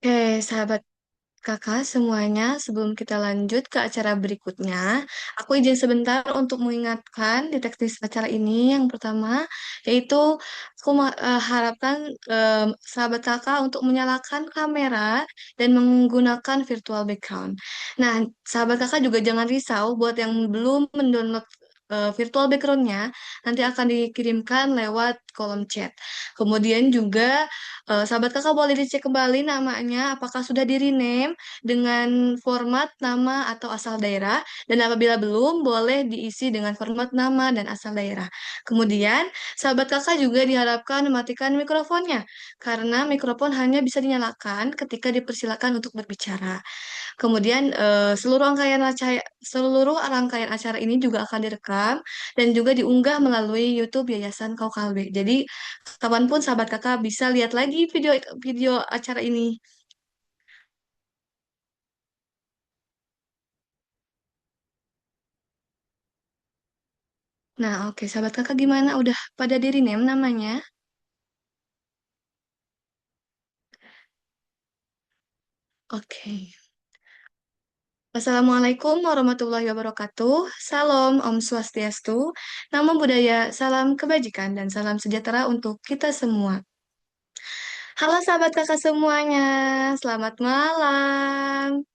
Oke, sahabat kakak semuanya, sebelum kita lanjut ke acara berikutnya, aku izin sebentar untuk mengingatkan di teknis acara ini. Yang pertama, yaitu aku harapkan sahabat kakak untuk menyalakan kamera dan menggunakan virtual background. Nah, sahabat kakak juga jangan risau buat yang belum mendownload virtual backgroundnya, nanti akan dikirimkan lewat kolom chat. Kemudian juga sahabat kakak boleh dicek kembali namanya apakah sudah di rename dengan format nama atau asal daerah, dan apabila belum boleh diisi dengan format nama dan asal daerah. Kemudian sahabat kakak juga diharapkan mematikan mikrofonnya karena mikrofon hanya bisa dinyalakan ketika dipersilakan untuk berbicara. Kemudian seluruh rangkaian acara ini juga akan direkam dan juga diunggah melalui YouTube Yayasan Kaukalbe. Jadi kapanpun sahabat kakak bisa lihat lagi video video acara ini. Nah, oke, sahabat kakak gimana? Udah pada diri name namanya? Oke. Assalamualaikum warahmatullahi wabarakatuh. Salam, Om Swastiastu. Namo Buddhaya, salam kebajikan, dan salam sejahtera untuk kita semua. Halo sahabat kakak semuanya, selamat malam.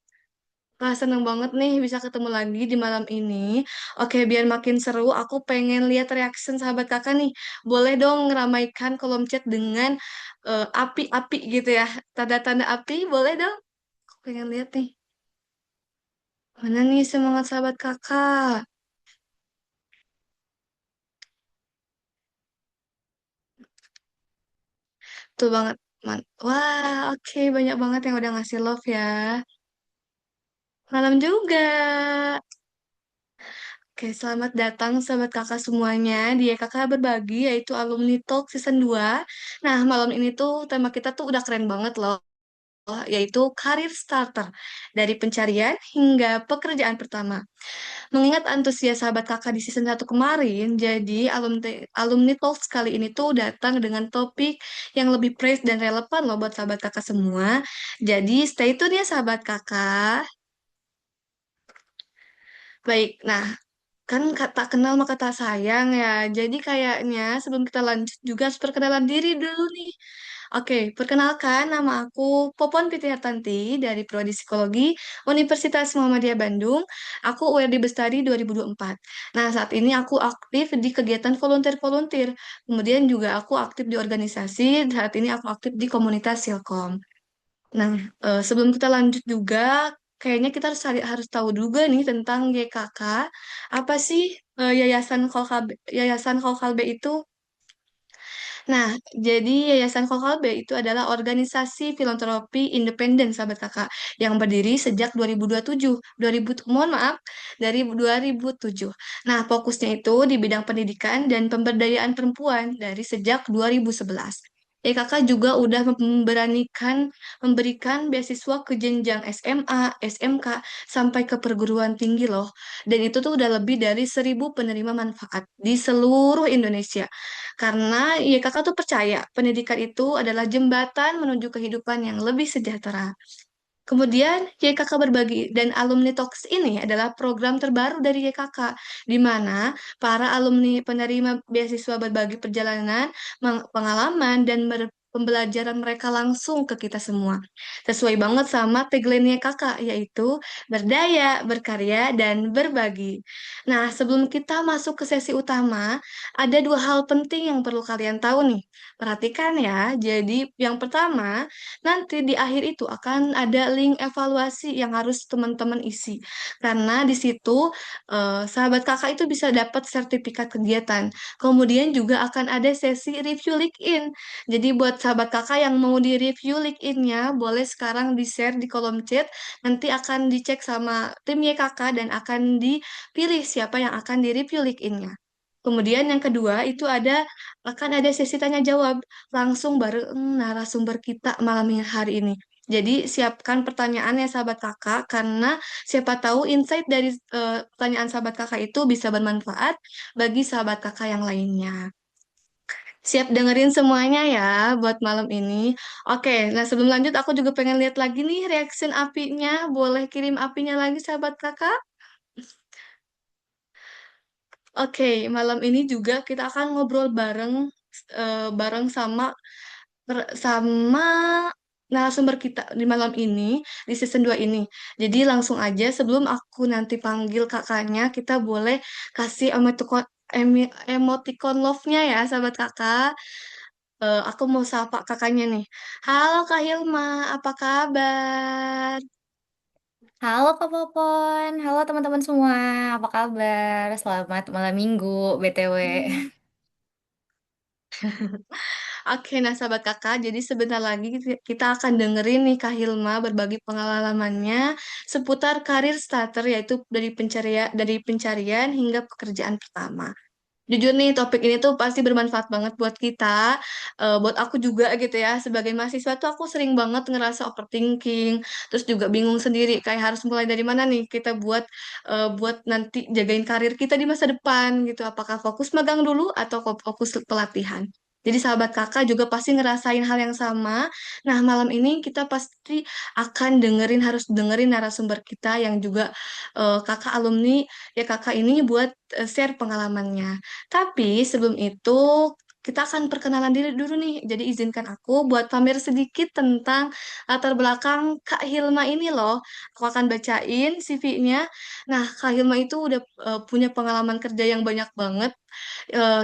Wah, seneng banget nih bisa ketemu lagi di malam ini. Oke, biar makin seru, aku pengen lihat reaction sahabat kakak nih. Boleh dong ngeramaikan kolom chat dengan api-api gitu ya. Tanda-tanda api, boleh dong? Aku pengen lihat nih. Mana nih semangat sahabat kakak? Tuh banget. Wah, oke, banyak banget yang udah ngasih love ya. Malam juga. Oke, selamat datang sahabat kakak semuanya di Kakak Berbagi, yaitu Alumni Talk Season 2. Nah, malam ini tuh tema kita tuh udah keren banget loh, yaitu Career Starter. Dari pencarian hingga pekerjaan pertama. Mengingat antusias sahabat kakak di season 1 kemarin, jadi alumni Talks kali ini tuh datang dengan topik yang lebih fresh dan relevan loh buat sahabat kakak semua. Jadi stay tune ya sahabat kakak. Baik, nah kan kata kenal maka tak sayang ya. Jadi kayaknya sebelum kita lanjut juga harus perkenalan diri dulu nih. Oke, perkenalkan nama aku Popon Fitri Hartanti dari Prodi Psikologi Universitas Muhammadiyah Bandung. Aku URD Bestari 2024. Nah, saat ini aku aktif di kegiatan volunteer-volunteer. Kemudian juga aku aktif di organisasi, saat ini aku aktif di komunitas Silkom. Nah, sebelum kita lanjut juga, kayaknya kita harus tahu juga nih tentang YKK. Apa sih Yayasan Kolkalbe itu? Nah, jadi Yayasan Kolkalbe itu adalah organisasi filantropi independen, sahabat kakak, yang berdiri sejak 2027, 2000, mohon maaf, dari 2007. Nah, fokusnya itu di bidang pendidikan dan pemberdayaan perempuan dari sejak 2011. Kakak juga udah memberikan beasiswa ke jenjang SMA, SMK, sampai ke perguruan tinggi loh. Dan itu tuh udah lebih dari 1.000 penerima manfaat di seluruh Indonesia. Karena ya kakak tuh percaya pendidikan itu adalah jembatan menuju kehidupan yang lebih sejahtera. Kemudian YKK Berbagi dan Alumni Talks ini adalah program terbaru dari YKK, di mana para alumni penerima beasiswa berbagi perjalanan, pengalaman, dan pembelajaran mereka langsung ke kita semua. Sesuai banget sama tagline YKK, yaitu berdaya, berkarya, dan berbagi. Nah, sebelum kita masuk ke sesi utama, ada dua hal penting yang perlu kalian tahu nih. Perhatikan ya, jadi yang pertama, nanti di akhir itu akan ada link evaluasi yang harus teman-teman isi. Karena di situ sahabat kakak itu bisa dapat sertifikat kegiatan. Kemudian juga akan ada sesi review LinkedIn. Jadi buat sahabat kakak yang mau di review LinkedIn-nya, boleh sekarang di-share di kolom chat. Nanti akan dicek sama tim YKK dan akan dipilih siapa yang akan di review LinkedIn-nya. Kemudian yang kedua itu akan ada sesi tanya jawab langsung bareng narasumber kita malam hari ini. Jadi siapkan pertanyaannya sahabat kakak karena siapa tahu insight dari pertanyaan sahabat kakak itu bisa bermanfaat bagi sahabat kakak yang lainnya. Siap dengerin semuanya ya buat malam ini. Oke, nah sebelum lanjut aku juga pengen lihat lagi nih reaction apinya. Boleh kirim apinya lagi sahabat kakak? Oke, malam ini juga kita akan ngobrol bareng sama narasumber kita di malam ini di season 2 ini. Jadi langsung aja sebelum aku nanti panggil kakaknya, kita boleh kasih emoticon love-nya ya sahabat kakak. Aku mau sapa kakaknya nih. Halo Kak Hilma, apa kabar? Halo Kak Popon, halo teman-teman semua, apa kabar? Selamat malam minggu, BTW. Hmm. Oke, nah sahabat kakak, jadi sebentar lagi kita akan dengerin nih Kak Hilma berbagi pengalamannya seputar karir starter, yaitu dari pencarian hingga pekerjaan pertama. Jujur nih, topik ini tuh pasti bermanfaat banget buat kita, buat aku juga gitu ya. Sebagai mahasiswa tuh aku sering banget ngerasa overthinking, terus juga bingung sendiri, kayak harus mulai dari mana nih kita buat nanti jagain karir kita di masa depan gitu. Apakah fokus magang dulu atau fokus pelatihan? Jadi sahabat kakak juga pasti ngerasain hal yang sama. Nah, malam ini kita pasti harus dengerin narasumber kita yang juga kakak alumni, ya kakak ini buat share pengalamannya. Tapi sebelum itu kita akan perkenalan diri dulu nih. Jadi izinkan aku buat pamer sedikit tentang latar belakang Kak Hilma ini loh. Aku akan bacain CV-nya. Nah, Kak Hilma itu udah punya pengalaman kerja yang banyak banget.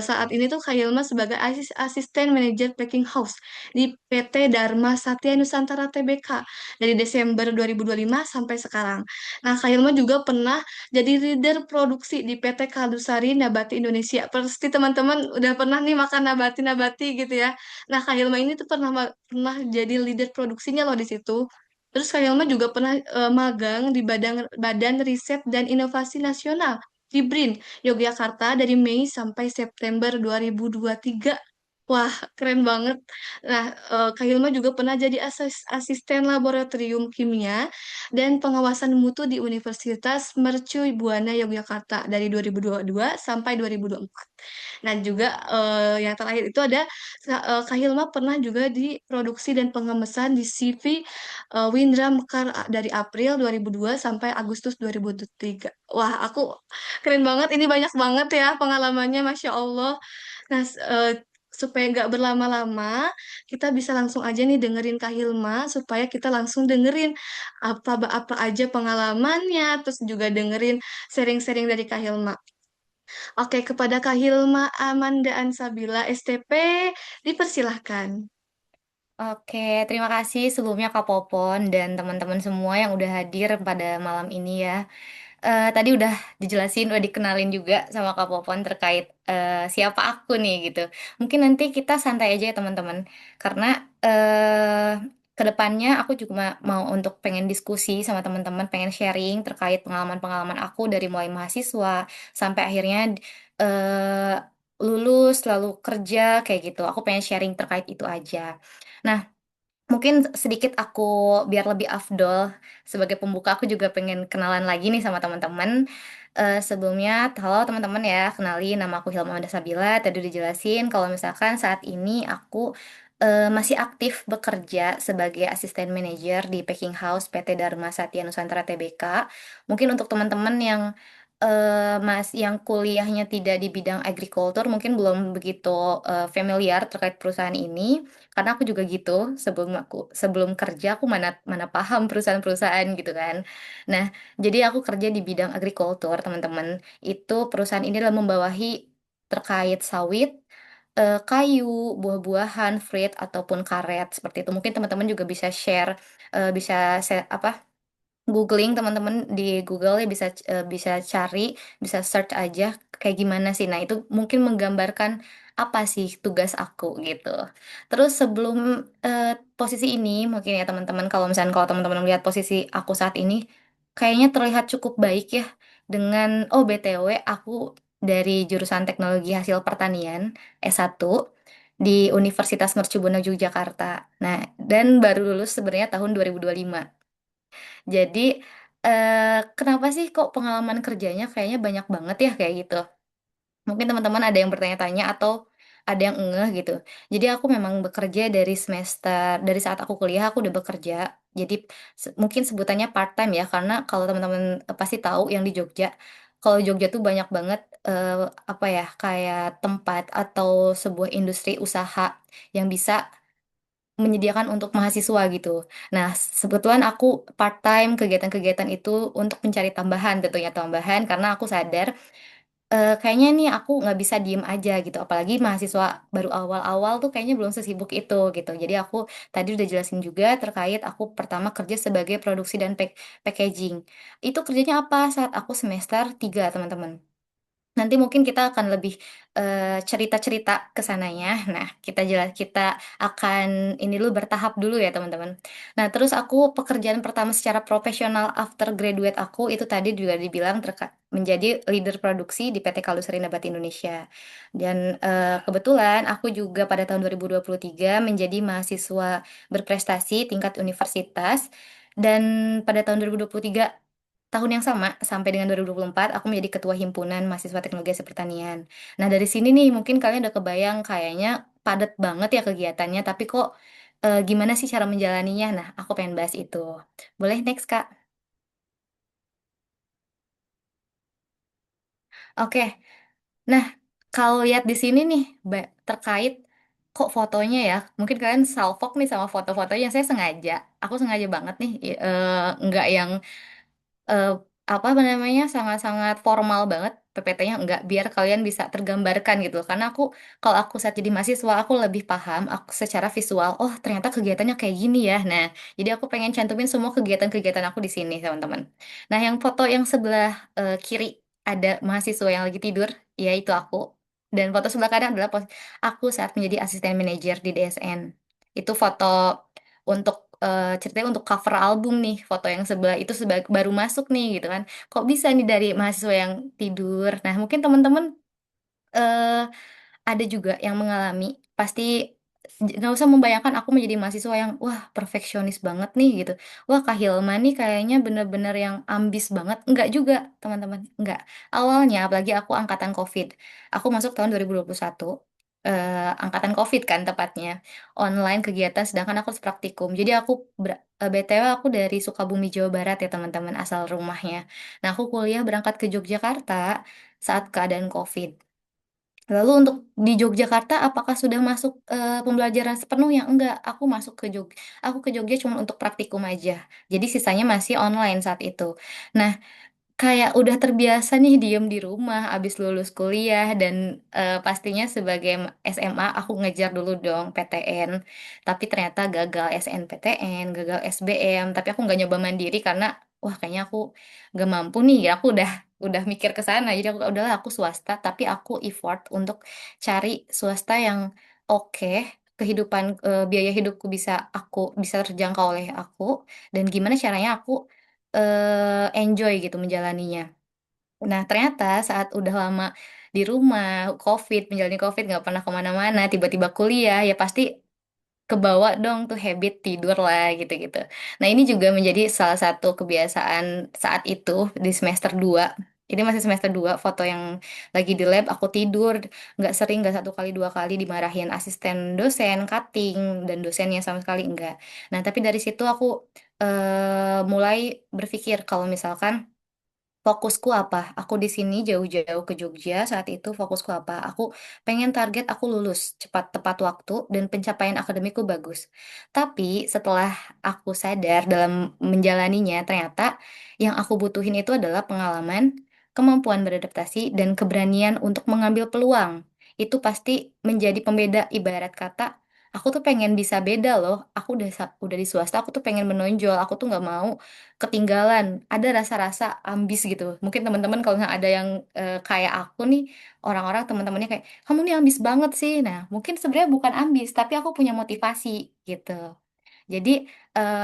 Saat ini tuh Kak Hilma sebagai asisten manajer packing house di PT Dharma Satya Nusantara Tbk dari Desember 2025 sampai sekarang. Nah, Kak Hilma juga pernah jadi leader produksi di PT Kaldusari Nabati Indonesia. Pasti teman-teman udah pernah nih makan nabati-nabati gitu ya. Nah, Kak Hilma ini tuh pernah jadi leader produksinya loh di situ. Terus Kak Hilma juga pernah magang di Badan Riset dan Inovasi Nasional di BRIN, Yogyakarta dari Mei sampai September 2023. Wah, keren banget. Nah, Kak Hilma juga pernah jadi asisten laboratorium kimia dan pengawasan mutu di Universitas Mercu Buana Yogyakarta dari 2022 sampai 2024. Nah, juga yang terakhir itu ada Kak Hilma pernah juga di produksi dan pengemesan di CV Windra Mekar dari April 2002 sampai Agustus 2023. Wah, aku keren banget. Ini banyak banget ya pengalamannya, Masya Allah. Nah, supaya nggak berlama-lama, kita bisa langsung aja nih dengerin Kak Hilma, supaya kita langsung dengerin apa aja pengalamannya, terus juga dengerin sharing-sharing dari Kak Hilma. Oke, kepada Kak Hilma Amanda Ansabila, STP, dipersilahkan. Oke, terima kasih sebelumnya Kak Popon dan teman-teman semua yang udah hadir pada malam ini ya. Tadi udah dijelasin, udah dikenalin juga sama Kak Popon terkait siapa aku nih gitu. Mungkin nanti kita santai aja ya teman-teman, karena kedepannya aku juga mau untuk pengen diskusi sama teman-teman, pengen sharing terkait pengalaman-pengalaman aku dari mulai mahasiswa sampai akhirnya eh, lulus lalu kerja kayak gitu. Aku pengen sharing terkait itu aja. Nah, mungkin sedikit aku biar lebih afdol sebagai pembuka aku juga pengen kenalan lagi nih sama teman-teman. Sebelumnya, halo teman-teman ya, kenalin nama aku Hilma Manda Sabila. Tadi udah dijelasin kalau misalkan saat ini aku masih aktif bekerja sebagai asisten manajer di Packing House PT Dharma Satya Nusantara Tbk. Mungkin untuk teman-teman yang kuliahnya tidak di bidang agrikultur mungkin belum begitu familiar terkait perusahaan ini. Karena aku juga gitu, sebelum kerja aku mana mana paham perusahaan-perusahaan gitu kan. Nah, jadi aku kerja di bidang agrikultur, teman-teman. Itu perusahaan ini adalah membawahi terkait sawit, kayu, buah-buahan, fruit ataupun karet seperti itu. Mungkin teman-teman juga bisa share, bisa apa googling teman-teman di Google ya bisa cari, bisa search aja kayak gimana sih. Nah, itu mungkin menggambarkan apa sih tugas aku gitu. Terus sebelum eh, posisi ini mungkin ya teman-teman kalau teman-teman melihat posisi aku saat ini kayaknya terlihat cukup baik ya dengan BTW aku dari jurusan Teknologi Hasil Pertanian S1 di Universitas Mercubuana Yogyakarta. Nah, dan baru lulus sebenarnya tahun 2025. Jadi, kenapa sih kok pengalaman kerjanya kayaknya banyak banget ya kayak gitu? Mungkin teman-teman ada yang bertanya-tanya atau ada yang ngeh gitu. Jadi aku memang bekerja dari saat aku kuliah aku udah bekerja. Jadi mungkin sebutannya part time ya karena kalau teman-teman pasti tahu yang di Jogja, kalau Jogja tuh banyak banget apa ya kayak tempat atau sebuah industri usaha yang bisa menyediakan untuk mahasiswa gitu. Nah, sebetulnya aku part time kegiatan-kegiatan itu untuk mencari tambahan tentunya tambahan karena aku sadar kayaknya nih aku nggak bisa diem aja gitu, apalagi mahasiswa baru awal-awal tuh kayaknya belum sesibuk itu gitu. Jadi aku tadi udah jelasin juga terkait aku pertama kerja sebagai produksi dan packaging. Itu kerjanya apa saat aku semester 3 teman-teman. Nanti mungkin kita akan lebih cerita-cerita ke sananya. Nah, kita akan ini dulu bertahap dulu ya, teman-teman. Nah, terus aku pekerjaan pertama secara profesional after graduate aku itu tadi juga dibilang menjadi leader produksi di PT Kalusari Nabati Indonesia. Dan kebetulan aku juga pada tahun 2023 menjadi mahasiswa berprestasi tingkat universitas dan pada tahun 2023 tahun yang sama, sampai dengan 2024, aku menjadi ketua himpunan mahasiswa teknologi hasil pertanian. Nah, dari sini nih, mungkin kalian udah kebayang kayaknya padat banget ya kegiatannya, tapi kok gimana sih cara menjalaninya? Nah, aku pengen bahas itu. Boleh next, Kak? Oke. Nah, kalau lihat di sini nih, terkait kok fotonya ya, mungkin kalian salfok nih sama foto-fotonya. Saya sengaja, aku sengaja banget nih, nggak yang eh, apa namanya sangat-sangat formal banget PPT-nya enggak biar kalian bisa tergambarkan gitu loh. Karena kalau aku saat jadi mahasiswa aku lebih paham aku secara visual oh ternyata kegiatannya kayak gini ya. Nah, jadi aku pengen cantumin semua kegiatan-kegiatan aku di sini teman-teman. Nah, yang foto yang sebelah kiri ada mahasiswa yang lagi tidur, ya itu aku. Dan foto sebelah kanan adalah aku saat menjadi asisten manajer di DSN. Itu foto untuk ceritanya untuk cover album nih, foto yang sebelah itu baru masuk nih gitu kan. Kok bisa nih dari mahasiswa yang tidur? Nah, mungkin teman-teman eh ada juga yang mengalami pasti nggak usah membayangkan aku menjadi mahasiswa yang wah perfeksionis banget nih gitu. Wah Kak Hilma nih kayaknya bener-bener yang ambis banget. Enggak juga teman-teman, enggak. Awalnya apalagi aku angkatan COVID. Aku masuk tahun 2021. Angkatan COVID kan tepatnya online kegiatan sedangkan aku harus praktikum. Jadi BTW aku dari Sukabumi Jawa Barat ya teman-teman asal rumahnya. Nah aku kuliah berangkat ke Yogyakarta saat keadaan COVID. Lalu untuk di Yogyakarta, apakah sudah masuk pembelajaran sepenuhnya? Enggak, aku ke Jogja cuma untuk praktikum aja. Jadi sisanya masih online saat itu. Nah, kayak udah terbiasa nih diem di rumah abis lulus kuliah dan pastinya sebagai SMA aku ngejar dulu dong PTN. Tapi ternyata gagal SNPTN, gagal SBM. Tapi aku nggak nyoba mandiri karena wah kayaknya aku gak mampu nih. Aku udah mikir ke sana. Jadi udahlah aku swasta. Tapi aku effort untuk cari swasta yang oke. Kehidupan biaya hidupku bisa terjangkau oleh aku dan gimana caranya aku enjoy gitu menjalaninya. Nah, ternyata saat udah lama di rumah, COVID, menjalani COVID, nggak pernah kemana-mana, tiba-tiba kuliah, ya pasti kebawa dong tuh habit tidur lah gitu-gitu. Nah, ini juga menjadi salah satu kebiasaan saat itu di semester 2. Ini masih semester 2 foto yang lagi di lab, aku tidur. Nggak sering, nggak satu kali, dua kali dimarahin asisten dosen, cutting, dan dosennya sama sekali enggak. Nah, tapi dari situ aku mulai berpikir kalau misalkan fokusku apa? Aku di sini jauh-jauh ke Jogja saat itu fokusku apa? Aku pengen target aku lulus cepat tepat waktu dan pencapaian akademiku bagus. Tapi setelah aku sadar dalam menjalaninya, ternyata yang aku butuhin itu adalah pengalaman, kemampuan beradaptasi, dan keberanian untuk mengambil peluang. Itu pasti menjadi pembeda ibarat kata. Aku tuh pengen bisa beda loh. Aku udah di swasta. Aku tuh pengen menonjol. Aku tuh nggak mau ketinggalan, ada rasa-rasa ambis gitu. Mungkin teman-teman kalau misalnya ada yang kayak aku nih, orang-orang teman-temannya kayak kamu nih ambis banget sih. Nah, mungkin sebenarnya bukan ambis, tapi aku punya motivasi gitu. Jadi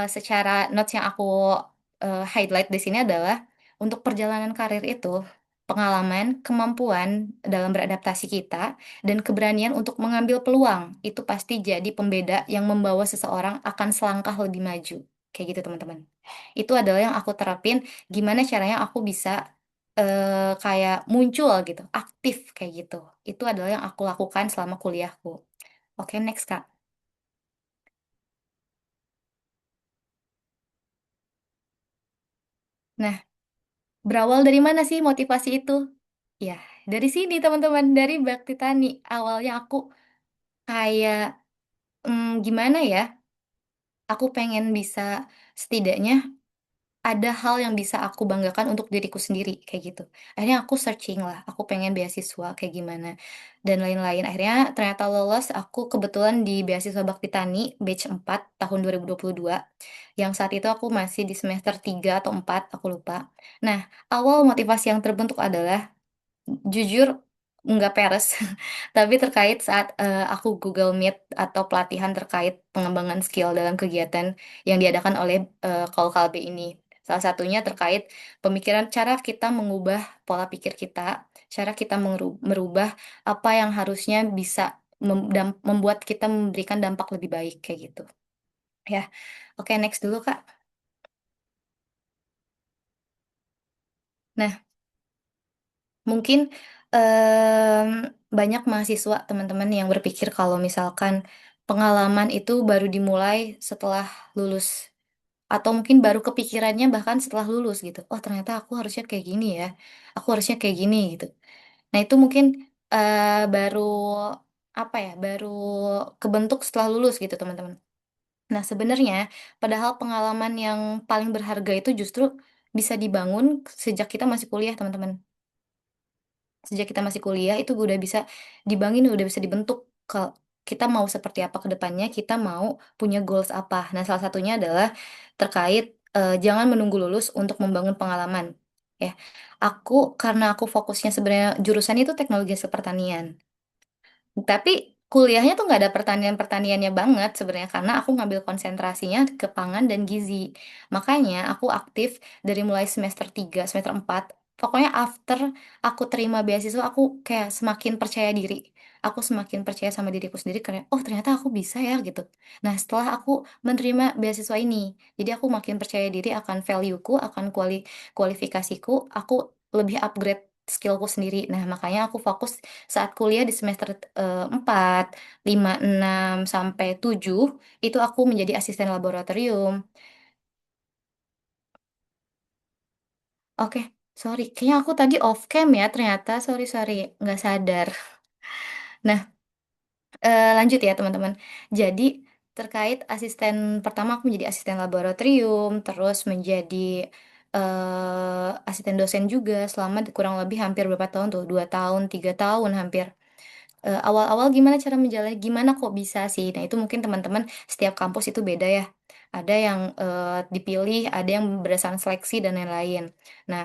secara notes yang aku highlight di sini adalah untuk perjalanan karir itu pengalaman, kemampuan dalam beradaptasi kita, dan keberanian untuk mengambil peluang. Itu pasti jadi pembeda yang membawa seseorang akan selangkah lebih maju. Kayak gitu, teman-teman. Itu adalah yang aku terapin, gimana caranya aku bisa kayak muncul gitu, aktif kayak gitu. Itu adalah yang aku lakukan selama kuliahku. Oke, next, Kak. Nah, berawal dari mana sih motivasi itu? Ya, dari sini teman-teman, dari Bakti Tani. Awalnya aku kayak, gimana ya, aku pengen bisa setidaknya ada hal yang bisa aku banggakan untuk diriku sendiri, kayak gitu. Akhirnya aku searching lah, aku pengen beasiswa kayak gimana, dan lain-lain. Akhirnya ternyata lolos, aku kebetulan di beasiswa Bakti Tani, batch 4 tahun 2022, yang saat itu aku masih di semester 3 atau 4, aku lupa. Nah, awal motivasi yang terbentuk adalah jujur nggak peres, tapi terkait saat, aku Google Meet atau pelatihan terkait pengembangan skill dalam kegiatan yang diadakan oleh, Kolkalbe ini. Salah satunya terkait pemikiran cara kita mengubah pola pikir kita, cara kita merubah apa yang harusnya bisa membuat kita memberikan dampak lebih baik, kayak gitu. Ya, oke next dulu, Kak. Nah, mungkin, banyak mahasiswa teman-teman yang berpikir kalau misalkan pengalaman itu baru dimulai setelah lulus, atau mungkin baru kepikirannya bahkan setelah lulus gitu, "Oh ternyata aku harusnya kayak gini ya, aku harusnya kayak gini," gitu. Nah itu mungkin, baru, apa ya, baru kebentuk setelah lulus gitu teman-teman. Nah sebenarnya padahal pengalaman yang paling berharga itu justru bisa dibangun sejak kita masih kuliah teman-teman. Sejak kita masih kuliah itu udah bisa udah bisa dibentuk kita mau seperti apa ke depannya, kita mau punya goals apa. Nah, salah satunya adalah terkait, jangan menunggu lulus untuk membangun pengalaman, ya. Karena aku fokusnya sebenarnya jurusan itu teknologi hasil pertanian. Tapi kuliahnya tuh nggak ada pertanian-pertaniannya banget sebenarnya, karena aku ngambil konsentrasinya ke pangan dan gizi. Makanya aku aktif dari mulai semester 3 semester 4 pokoknya after aku terima beasiswa, aku kayak semakin percaya diri. Aku semakin percaya sama diriku sendiri karena, "Oh ternyata aku bisa ya," gitu. Nah setelah aku menerima beasiswa ini, jadi aku makin percaya diri akan value-ku, akan kualifikasiku, aku lebih upgrade skill-ku sendiri. Nah makanya aku fokus saat kuliah di semester, 4, 5, 6, sampai 7, itu aku menjadi asisten laboratorium. Oke, sorry, kayaknya aku tadi off cam ya ternyata, sorry sorry, nggak sadar. Nah, lanjut ya teman-teman. Jadi, terkait asisten pertama aku menjadi asisten laboratorium, terus menjadi, asisten dosen juga selama kurang lebih hampir berapa tahun tuh, 2 tahun, 3 tahun hampir. Awal-awal gimana cara menjalani gimana kok bisa sih? Nah, itu mungkin teman-teman setiap kampus itu beda ya. Ada yang, dipilih, ada yang berdasarkan seleksi dan lain-lain. Nah,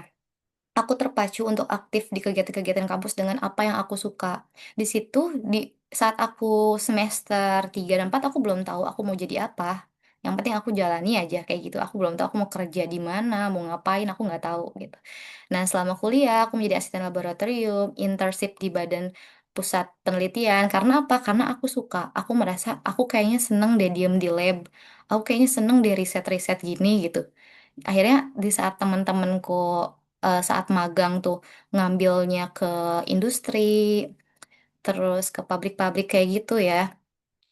aku terpacu untuk aktif di kegiatan-kegiatan kampus dengan apa yang aku suka. Di situ, di saat aku semester 3 dan 4 aku belum tahu aku mau jadi apa. Yang penting aku jalani aja kayak gitu. Aku belum tahu aku mau kerja di mana, mau ngapain, aku nggak tahu gitu. Nah, selama kuliah aku menjadi asisten laboratorium, internship di badan pusat penelitian. Karena apa? Karena aku suka. Aku merasa aku kayaknya seneng deh diem di lab. Aku kayaknya seneng deh riset-riset gini gitu. Akhirnya di saat teman-temanku saat magang tuh ngambilnya ke industri, terus ke pabrik-pabrik kayak gitu ya.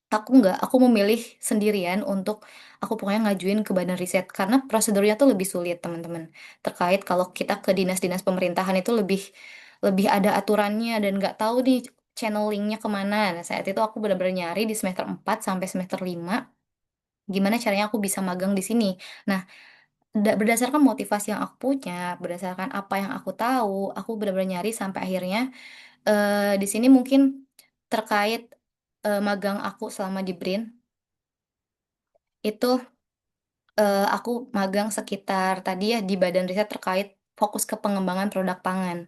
Aku memilih sendirian untuk aku pokoknya ngajuin ke badan riset karena prosedurnya tuh lebih sulit, teman-teman. Terkait kalau kita ke dinas-dinas pemerintahan itu lebih lebih ada aturannya dan nggak tahu nih channel link-nya ke mana. Nah, saat itu aku benar-benar nyari di semester 4 sampai semester 5 gimana caranya aku bisa magang di sini. Nah, berdasarkan motivasi yang aku punya, berdasarkan apa yang aku tahu, aku benar-benar nyari sampai akhirnya, di sini mungkin terkait, magang aku selama di BRIN, itu, aku magang sekitar tadi ya di badan riset terkait fokus ke pengembangan produk pangan,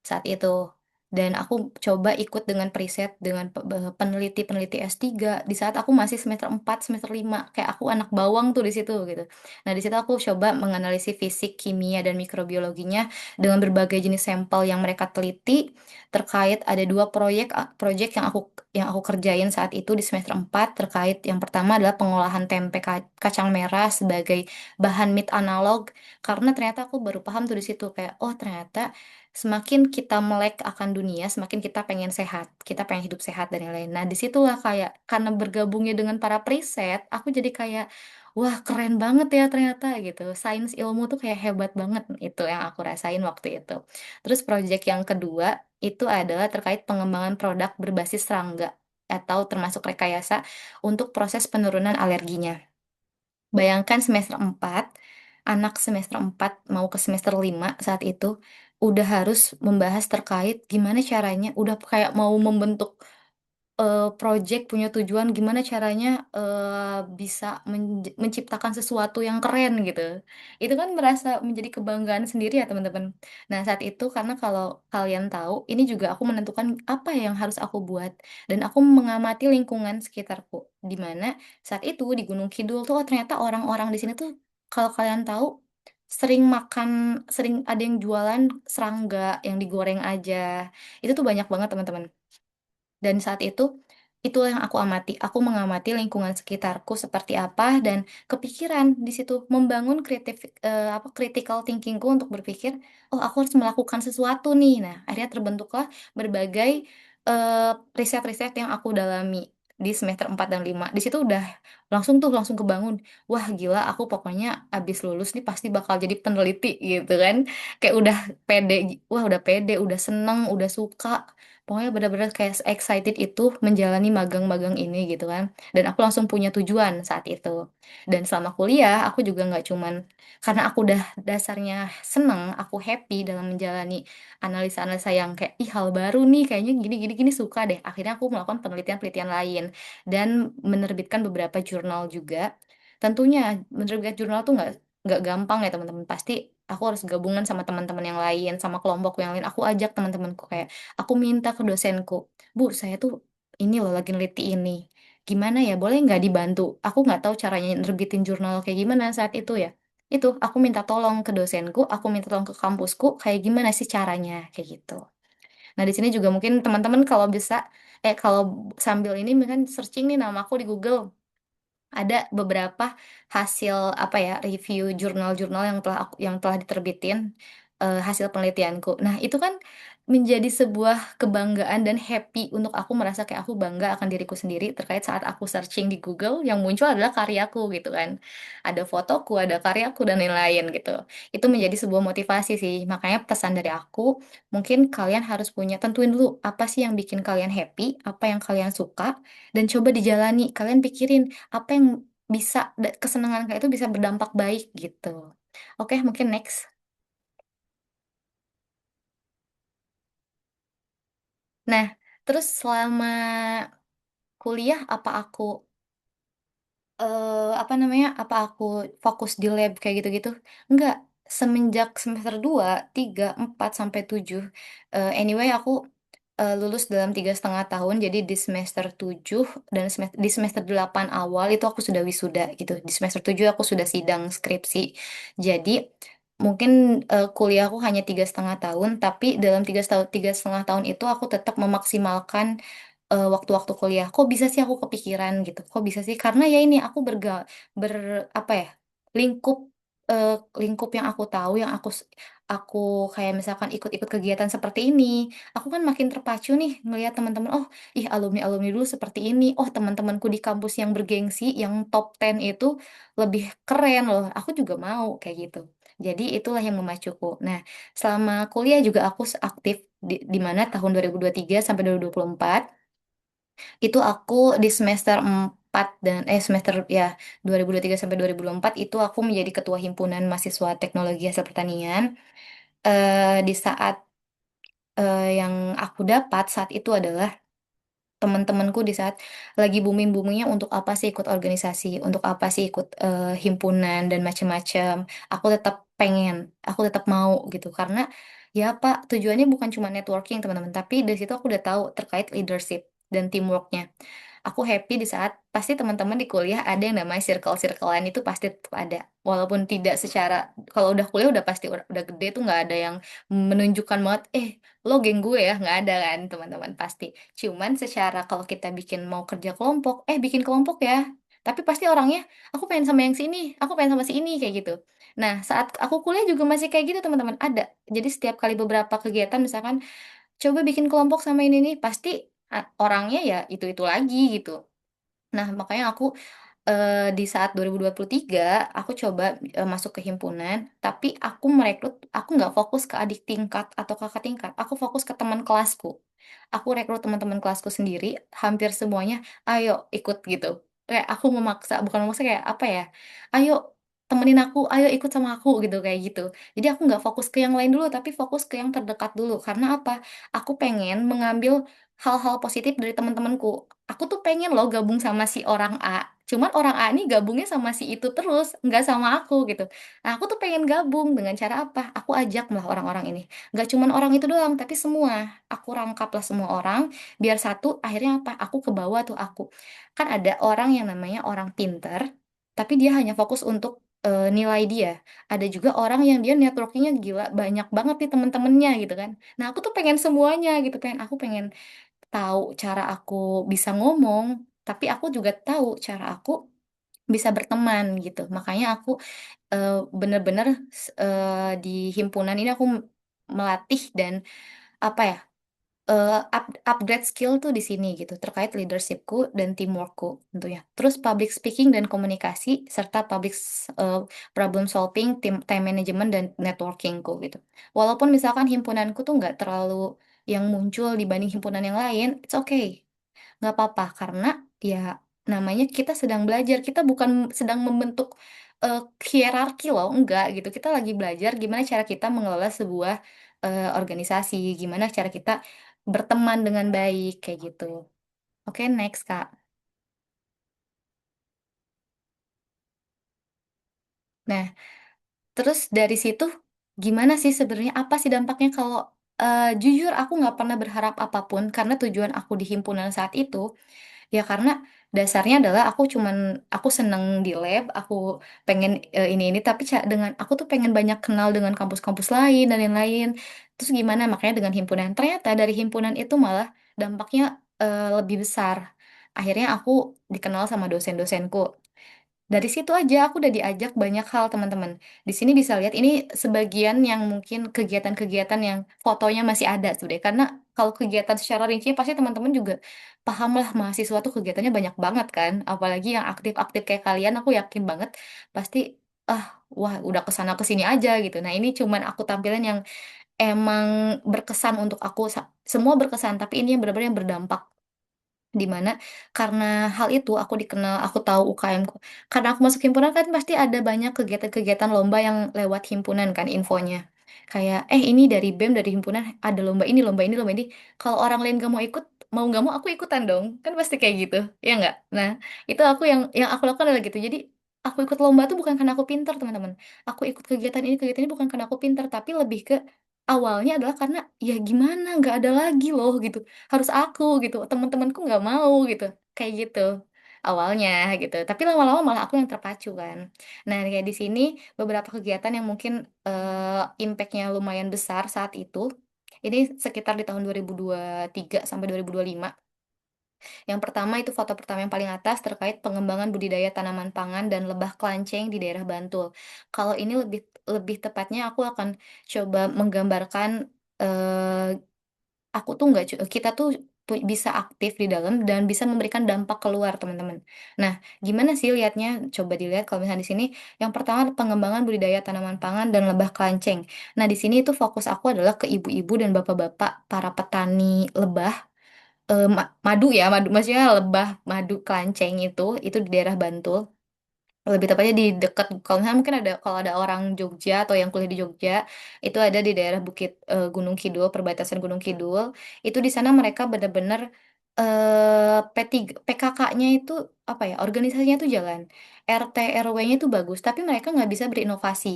saat itu. Dan aku coba ikut dengan preset dengan peneliti-peneliti S3 di saat aku masih semester 4 semester 5. Kayak aku anak bawang tuh di situ gitu. Nah, di situ aku coba menganalisis fisik, kimia, dan mikrobiologinya dengan berbagai jenis sampel yang mereka teliti terkait ada dua proyek yang aku kerjain saat itu di semester 4 terkait yang pertama adalah pengolahan tempe kacang merah sebagai bahan meat analog karena ternyata aku baru paham tuh di situ kayak oh ternyata semakin kita melek akan dunia, semakin kita pengen sehat, kita pengen hidup sehat dan lain-lain. Nah, disitulah kayak karena bergabungnya dengan para preset, aku jadi kayak, wah keren banget ya ternyata gitu. Sains ilmu tuh kayak hebat banget itu yang aku rasain waktu itu. Terus proyek yang kedua itu adalah terkait pengembangan produk berbasis serangga atau termasuk rekayasa untuk proses penurunan alerginya. Bayangkan semester 4 anak semester 4 mau ke semester 5 saat itu udah harus membahas terkait gimana caranya, udah kayak mau membentuk project punya tujuan gimana caranya bisa menciptakan sesuatu yang keren gitu. Itu kan merasa menjadi kebanggaan sendiri ya teman-teman. Nah saat itu karena kalau kalian tahu, ini juga aku menentukan apa yang harus aku buat dan aku mengamati lingkungan sekitarku. Di mana saat itu di Gunung Kidul tuh oh, ternyata orang-orang di sini tuh kalau kalian tahu sering makan, sering ada yang jualan serangga yang digoreng aja. Itu tuh banyak banget teman-teman. Dan saat itu, itulah yang aku amati. Aku mengamati lingkungan sekitarku seperti apa dan kepikiran di situ membangun critical thinkingku untuk berpikir, oh aku harus melakukan sesuatu nih. Nah, akhirnya terbentuklah berbagai riset-riset yang aku dalami di semester 4 dan 5. Di situ udah langsung kebangun. Wah, gila aku pokoknya abis lulus nih pasti bakal jadi peneliti gitu kan. Kayak udah pede, wah udah pede, udah seneng, udah suka. Pokoknya benar-benar kayak excited itu menjalani magang-magang ini gitu kan. Dan aku langsung punya tujuan saat itu. Dan selama kuliah, aku juga nggak cuman karena aku udah dasarnya seneng, aku happy dalam menjalani analisa-analisa yang kayak, ih hal baru nih, kayaknya gini-gini suka deh. Akhirnya aku melakukan penelitian-penelitian lain dan menerbitkan beberapa jurnal juga. Tentunya menerbitkan jurnal tuh nggak gampang ya teman-teman. Pasti aku harus gabungan sama teman-teman yang lain, sama kelompok yang lain. Aku ajak teman-temanku kayak aku minta ke dosenku, Bu, saya tuh ini loh lagi neliti ini. Gimana ya, boleh nggak dibantu? Aku nggak tahu caranya nerbitin jurnal kayak gimana saat itu ya. Itu, aku minta tolong ke dosenku, aku minta tolong ke kampusku, kayak gimana sih caranya, kayak gitu. Nah, di sini juga mungkin teman-teman kalau bisa, kalau sambil ini mungkin searching nih nama aku di Google, ada beberapa hasil apa ya review jurnal-jurnal yang telah diterbitin hasil penelitianku. Nah, itu kan menjadi sebuah kebanggaan dan happy untuk aku merasa kayak aku bangga akan diriku sendiri terkait saat aku searching di Google yang muncul adalah karyaku gitu kan. Ada fotoku, ada karyaku dan lain-lain gitu. Itu menjadi sebuah motivasi sih. Makanya pesan dari aku, mungkin kalian harus punya tentuin dulu apa sih yang bikin kalian happy, apa yang kalian suka dan coba dijalani. Kalian pikirin apa yang kesenangan kayak itu bisa berdampak baik gitu. Oke, mungkin next. Nah, terus selama kuliah apa aku apa namanya? Apa aku fokus di lab kayak gitu-gitu? Enggak. Semenjak semester 2 3 4 sampai 7 anyway aku lulus dalam 3,5 tahun. Jadi di semester 7 dan di semester 8 awal itu aku sudah wisuda gitu. Di semester 7 aku sudah sidang skripsi. Jadi mungkin kuliahku hanya 3,5 tahun, tapi dalam 3,5 tahun itu aku tetap memaksimalkan waktu-waktu kuliah. Kok bisa sih aku kepikiran gitu? Kok bisa sih? Karena ya ini aku ber apa ya lingkup eh, lingkup yang aku tahu, yang aku kayak misalkan ikut-ikut kegiatan seperti ini, aku kan makin terpacu nih ngelihat teman-teman. Oh, ih alumni-alumni dulu seperti ini. Oh, teman-temanku di kampus yang bergengsi, yang top 10 itu lebih keren loh. Aku juga mau kayak gitu. Jadi itulah yang memacuku. Nah, selama kuliah juga aku aktif di mana tahun 2023 sampai 2024 itu aku di semester 4 dan semester ya 2023 sampai 2024 itu aku menjadi ketua himpunan mahasiswa teknologi hasil pertanian. Di saat yang aku dapat saat itu adalah teman-temanku di saat lagi booming-boomingnya untuk apa sih ikut organisasi, untuk apa sih ikut himpunan dan macam-macam. Aku tetap pengen, aku tetap mau gitu karena Ya, Pak, tujuannya bukan cuma networking, teman-teman, tapi dari situ aku udah tahu terkait leadership dan teamworknya. Aku happy di saat pasti teman-teman di kuliah ada yang namanya circle-circlean itu pasti tetap ada. Walaupun tidak secara, kalau udah kuliah udah pasti udah gede tuh nggak ada yang menunjukkan banget, lo geng gue ya, nggak ada kan teman-teman pasti. Cuman secara kalau kita bikin mau kerja kelompok, bikin kelompok ya. Tapi pasti orangnya, aku pengen sama yang sini, aku pengen sama si ini kayak gitu. Nah, saat aku kuliah juga masih kayak gitu teman-teman, ada. Jadi setiap kali beberapa kegiatan misalkan coba bikin kelompok sama ini nih, pasti orangnya ya itu-itu lagi gitu. Nah, makanya aku di saat 2023 aku coba masuk ke himpunan, tapi aku merekrut, aku nggak fokus ke adik tingkat atau kakak tingkat, aku fokus ke teman kelasku. Aku rekrut teman-teman kelasku sendiri, hampir semuanya, ayo ikut gitu. Kayak aku memaksa, bukan memaksa kayak apa ya, ayo temenin aku, ayo ikut sama aku gitu, kayak gitu. Jadi aku nggak fokus ke yang lain dulu, tapi fokus ke yang terdekat dulu. Karena apa? Aku pengen mengambil hal-hal positif dari teman-temanku. Aku tuh pengen loh gabung sama si orang A. Cuman orang A ini gabungnya sama si itu terus, nggak sama aku gitu. Nah, aku tuh pengen gabung dengan cara apa? Aku ajak lah orang-orang ini. Nggak cuman orang itu doang, tapi semua. Aku rangkap lah semua orang, biar satu, akhirnya apa? Aku ke bawah tuh aku. Kan ada orang yang namanya orang pinter, tapi dia hanya fokus untuk nilai dia. Ada juga orang yang dia networkingnya gila, banyak banget nih temen-temennya gitu kan. Nah, aku tuh pengen semuanya gitu, aku pengen tahu cara aku bisa ngomong, tapi aku juga tahu cara aku bisa berteman gitu. Makanya aku eh, bener-bener di himpunan ini aku melatih dan apa ya, upgrade skill tuh di sini gitu terkait leadershipku dan teamworkku tentunya. Terus public speaking dan komunikasi serta eh, problem solving, time management dan networkingku gitu. Walaupun misalkan himpunanku tuh nggak terlalu yang muncul dibanding himpunan yang lain, it's okay, nggak apa-apa karena ya namanya kita sedang belajar, kita bukan sedang membentuk eh, hierarki loh, enggak gitu. Kita lagi belajar gimana cara kita mengelola sebuah organisasi, gimana cara kita berteman dengan baik kayak gitu. Oke, next Kak. Nah, terus dari situ gimana sih sebenarnya, apa sih dampaknya kalau jujur aku nggak pernah berharap apapun karena tujuan aku di himpunan saat itu. Ya karena dasarnya adalah aku seneng di lab, aku pengen ini tapi dengan aku tuh pengen banyak kenal dengan kampus-kampus lain dan lain-lain. Terus gimana makanya dengan himpunan? Ternyata dari himpunan itu malah dampaknya lebih besar. Akhirnya aku dikenal sama dosen-dosenku. Dari situ aja aku udah diajak banyak hal, teman-teman. Di sini bisa lihat ini sebagian yang mungkin kegiatan-kegiatan yang fotonya masih ada sebenarnya. Karena kalau kegiatan secara rinci pasti teman-teman juga paham lah, mahasiswa tuh kegiatannya banyak banget kan. Apalagi yang aktif-aktif kayak kalian, aku yakin banget pasti ah wah udah kesana kesini aja gitu. Nah, ini cuman aku tampilin yang emang berkesan untuk aku. Semua berkesan, tapi ini yang benar-benar yang berdampak, di mana karena hal itu aku dikenal, aku tahu UKM ku. Karena aku masuk himpunan kan pasti ada banyak kegiatan-kegiatan lomba yang lewat himpunan kan infonya. Kayak ini dari BEM, dari himpunan ada lomba ini, lomba ini, lomba ini. Kalau orang lain gak mau ikut, mau nggak mau aku ikutan dong. Kan pasti kayak gitu. Ya nggak? Nah, itu aku yang aku lakukan adalah gitu. Jadi aku ikut lomba tuh bukan karena aku pintar, teman-teman. Aku ikut kegiatan ini bukan karena aku pintar, tapi lebih ke awalnya adalah karena ya gimana nggak ada lagi loh gitu, harus aku gitu, teman-temanku nggak mau gitu, kayak gitu awalnya gitu, tapi lama-lama malah aku yang terpacu kan. Nah, kayak di sini beberapa kegiatan yang mungkin impact-nya lumayan besar saat itu, ini sekitar di tahun 2023 sampai 2025. Yang pertama itu foto pertama yang paling atas terkait pengembangan budidaya tanaman pangan dan lebah kelanceng di daerah Bantul. Kalau ini lebih lebih tepatnya aku akan coba menggambarkan eh, aku tuh nggak kita tuh bisa aktif di dalam dan bisa memberikan dampak keluar, teman-teman. Nah, gimana sih lihatnya? Coba dilihat kalau misalnya di sini. Yang pertama pengembangan budidaya tanaman pangan dan lebah kelanceng. Nah, di sini itu fokus aku adalah ke ibu-ibu dan bapak-bapak para petani lebah, madu ya, madu maksudnya lebah madu kelanceng itu di daerah Bantul. Lebih tepatnya di dekat, kalau misalnya mungkin ada, kalau ada orang Jogja atau yang kuliah di Jogja, itu ada di daerah Bukit Gunung Kidul, perbatasan Gunung Kidul. Itu di sana mereka benar-benar P3 PKK-nya itu apa ya? Organisasinya itu jalan. RT RW-nya itu bagus, tapi mereka nggak bisa berinovasi.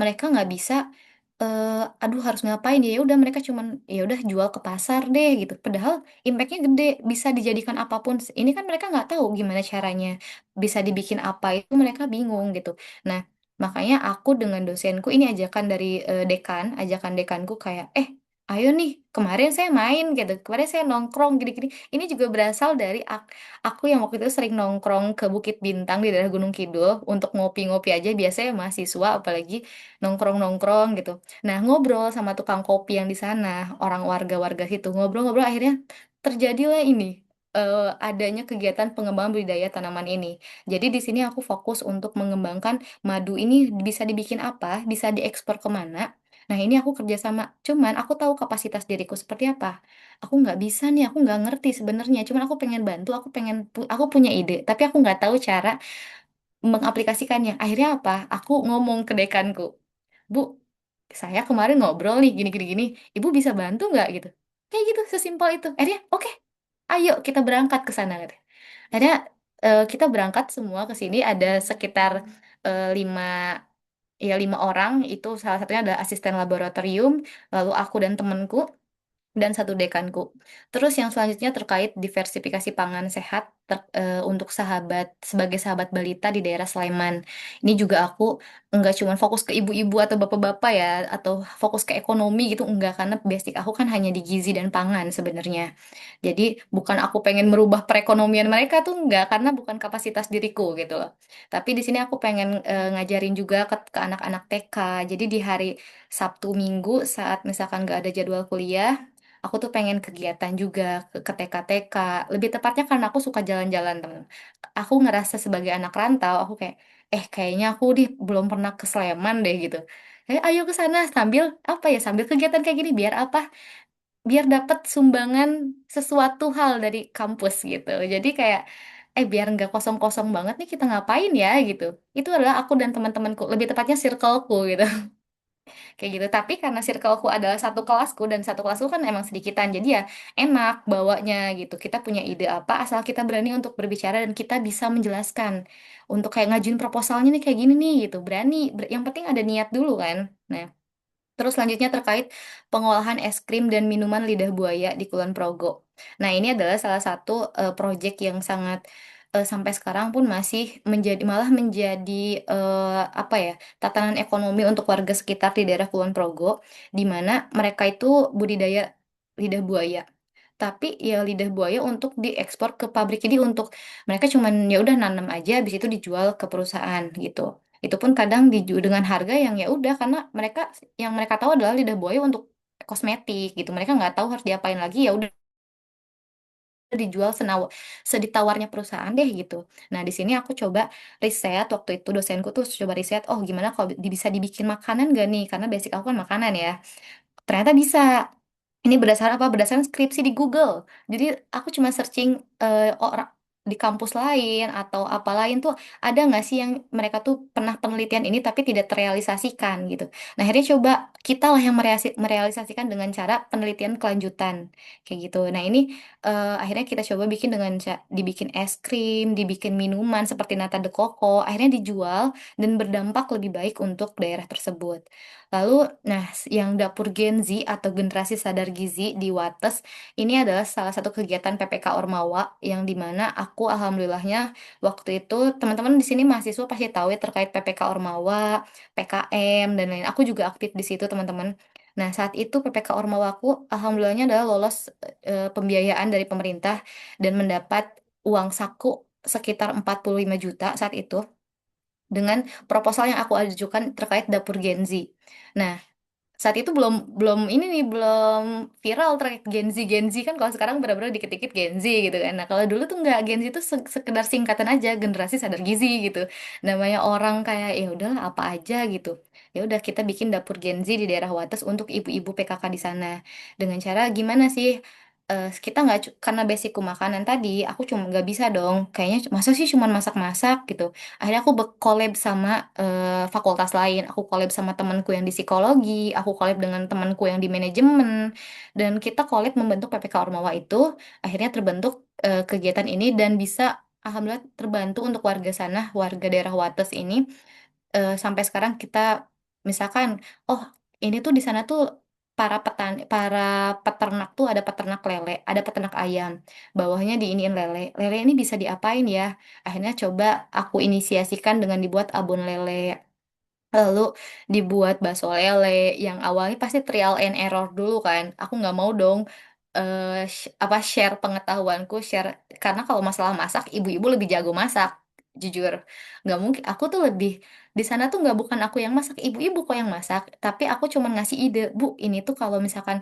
Mereka nggak bisa aduh harus ngapain ya? Ya udah mereka cuman ya udah jual ke pasar deh gitu. Padahal impactnya gede, bisa dijadikan apapun. Ini kan mereka nggak tahu gimana caranya bisa dibikin apa itu mereka bingung gitu. Nah makanya aku dengan dosenku ini ajakan dari dekan, ajakan dekanku kayak ayo nih kemarin saya main gitu, kemarin saya nongkrong gini-gini. Ini juga berasal dari aku yang waktu itu sering nongkrong ke Bukit Bintang di daerah Gunung Kidul untuk ngopi-ngopi aja biasanya mahasiswa apalagi nongkrong-nongkrong gitu. Nah, ngobrol sama tukang kopi yang di sana, orang warga-warga situ, ngobrol-ngobrol akhirnya terjadilah ini adanya kegiatan pengembangan budidaya tanaman ini. Jadi di sini aku fokus untuk mengembangkan madu ini bisa dibikin apa, bisa diekspor kemana. Nah, ini aku kerjasama. Cuman aku tahu kapasitas diriku seperti apa. Aku nggak bisa nih, aku nggak ngerti sebenarnya. Cuman aku pengen bantu, aku punya ide, tapi aku nggak tahu cara mengaplikasikannya. Akhirnya apa? Aku ngomong ke dekanku, Bu, saya kemarin ngobrol nih gini-gini gini. Ibu bisa bantu nggak gitu? Kayak gitu, sesimpel itu. Akhirnya, oke, ayo kita berangkat ke sana. Katanya. Akhirnya kita berangkat semua ke sini. Ada sekitar lima ya 5 orang. Itu salah satunya adalah asisten laboratorium, lalu aku dan temenku dan satu dekanku. Terus yang selanjutnya terkait diversifikasi pangan sehat untuk sebagai sahabat balita di daerah Sleman. Ini juga aku enggak cuma fokus ke ibu-ibu atau bapak-bapak ya, atau fokus ke ekonomi gitu enggak, karena basic aku kan hanya di gizi dan pangan sebenarnya. Jadi bukan aku pengen merubah perekonomian mereka tuh enggak, karena bukan kapasitas diriku gitu loh. Tapi di sini aku pengen ngajarin juga ke anak-anak TK. Jadi di hari Sabtu Minggu saat misalkan nggak ada jadwal kuliah, aku tuh pengen kegiatan juga ke TK-TK. Lebih tepatnya karena aku suka jalan-jalan, temen. Aku ngerasa sebagai anak rantau, aku kayak, kayaknya aku belum pernah ke Sleman deh gitu. Ayo ke sana sambil apa ya, sambil kegiatan kayak gini biar apa? Biar dapat sumbangan sesuatu hal dari kampus gitu. Jadi kayak, biar nggak kosong-kosong banget nih kita ngapain ya gitu. Itu adalah aku dan teman-temanku, lebih tepatnya circleku gitu. Kayak gitu. Tapi karena circleku adalah satu kelasku dan satu kelasku kan emang sedikitan, jadi ya enak bawanya gitu. Kita punya ide apa, asal kita berani untuk berbicara dan kita bisa menjelaskan. Untuk kayak ngajuin proposalnya nih kayak gini nih gitu. Berani, yang penting ada niat dulu kan. Nah, terus selanjutnya terkait pengolahan es krim dan minuman lidah buaya di Kulon Progo. Nah, ini adalah salah satu proyek yang sangat sampai sekarang pun masih malah menjadi apa ya, tatanan ekonomi untuk warga sekitar di daerah Kulon Progo, di mana mereka itu budidaya lidah buaya. Tapi ya lidah buaya untuk diekspor ke pabrik. Jadi untuk mereka cuman ya udah nanam aja, habis itu dijual ke perusahaan gitu. Itu pun kadang dengan harga yang ya udah, karena mereka tahu adalah lidah buaya untuk kosmetik gitu. Mereka nggak tahu harus diapain lagi, ya udah dijual seditawarnya perusahaan deh gitu. Nah, di sini aku coba riset waktu itu, dosenku tuh coba riset, oh gimana kalau bisa dibikin makanan gak nih? Karena basic aku kan makanan ya. Ternyata bisa. Ini berdasarkan apa? Berdasarkan skripsi di Google. Jadi aku cuma searching orang di kampus lain atau apa lain tuh ada nggak sih yang mereka tuh pernah penelitian ini tapi tidak terrealisasikan gitu. Nah akhirnya coba kita lah yang merealisasikan dengan cara penelitian kelanjutan kayak gitu. Nah ini akhirnya kita coba bikin dibikin es krim, dibikin minuman seperti nata de coco, akhirnya dijual dan berdampak lebih baik untuk daerah tersebut. Lalu, nah, yang dapur Gen Z atau generasi sadar gizi di Wates ini adalah salah satu kegiatan PPK Ormawa yang dimana aku alhamdulillahnya waktu itu teman-teman di sini mahasiswa pasti tahu ya terkait PPK Ormawa, PKM dan lain. Aku juga aktif di situ teman-teman. Nah, saat itu PPK Ormawa aku alhamdulillahnya adalah lolos pembiayaan dari pemerintah dan mendapat uang saku sekitar 45 juta saat itu dengan proposal yang aku ajukan terkait dapur Gen Z. Nah, saat itu belum belum ini nih belum viral terkait Gen Z kan kalau sekarang benar-benar dikit-dikit Gen Z gitu kan. Nah, kalau dulu tuh nggak, Gen Z itu sekedar singkatan aja, generasi sadar gizi gitu. Namanya orang kayak ya udahlah apa aja gitu. Ya udah kita bikin dapur Gen Z di daerah Wates untuk ibu-ibu PKK di sana. Dengan cara gimana sih? Kita nggak karena basicku makanan tadi, aku cuma nggak bisa dong. Kayaknya masa sih cuma masak-masak gitu. Akhirnya aku collab sama fakultas lain, aku collab sama temanku yang di psikologi, aku collab dengan temanku yang di manajemen, dan kita collab membentuk PPK Ormawa itu. Akhirnya terbentuk kegiatan ini dan bisa alhamdulillah terbantu untuk warga sana, warga daerah Wates ini. Sampai sekarang kita misalkan, oh ini tuh di sana tuh para peternak tuh ada peternak lele, ada peternak ayam. Bawahnya diiniin lele. Lele ini bisa diapain ya? Akhirnya coba aku inisiasikan dengan dibuat abon lele. Lalu dibuat bakso lele yang awalnya pasti trial and error dulu kan. Aku nggak mau dong apa share pengetahuanku, share karena kalau masalah masak ibu-ibu lebih jago masak. Jujur, nggak mungkin. Aku tuh lebih di sana tuh nggak bukan aku yang masak, ibu-ibu kok yang masak. Tapi aku cuma ngasih ide, Bu, ini tuh kalau misalkan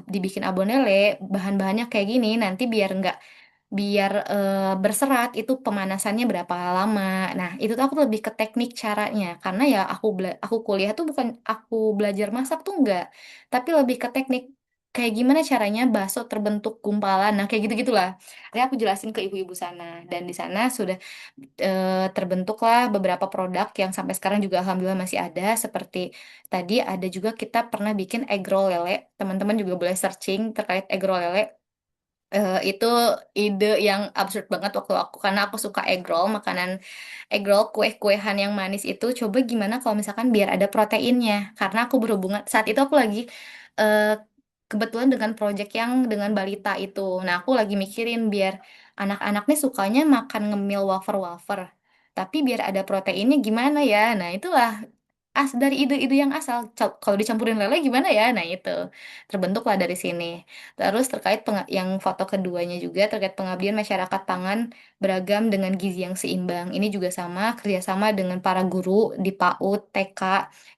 dibikin abon lele, bahan-bahannya kayak gini, nanti biar berserat itu pemanasannya berapa lama. Nah, itu tuh aku lebih ke teknik caranya karena ya aku kuliah tuh bukan aku belajar masak tuh enggak, tapi lebih ke teknik kayak gimana caranya bakso terbentuk gumpalan. Nah, kayak gitu-gitulah. Jadi aku jelasin ke ibu-ibu sana dan di sana sudah terbentuklah beberapa produk yang sampai sekarang juga alhamdulillah masih ada seperti tadi ada juga kita pernah bikin egg roll lele. Teman-teman juga boleh searching terkait egg roll lele. Itu ide yang absurd banget waktu aku karena aku suka egg roll, makanan egg roll, kue-kuehan yang manis itu. Coba gimana kalau misalkan biar ada proteinnya? Karena aku berhubungan saat itu aku lagi eh, kebetulan dengan project yang dengan balita itu. Nah, aku lagi mikirin biar anak-anak nih sukanya makan ngemil wafer-wafer. Tapi biar ada proteinnya gimana ya? Nah, itulah dari ide-ide yang asal. Kalau dicampurin lele gimana ya? Nah, itu terbentuklah dari sini. Terus terkait yang foto keduanya juga terkait pengabdian masyarakat pangan beragam dengan gizi yang seimbang. Ini juga sama kerjasama dengan para guru di PAUD, TK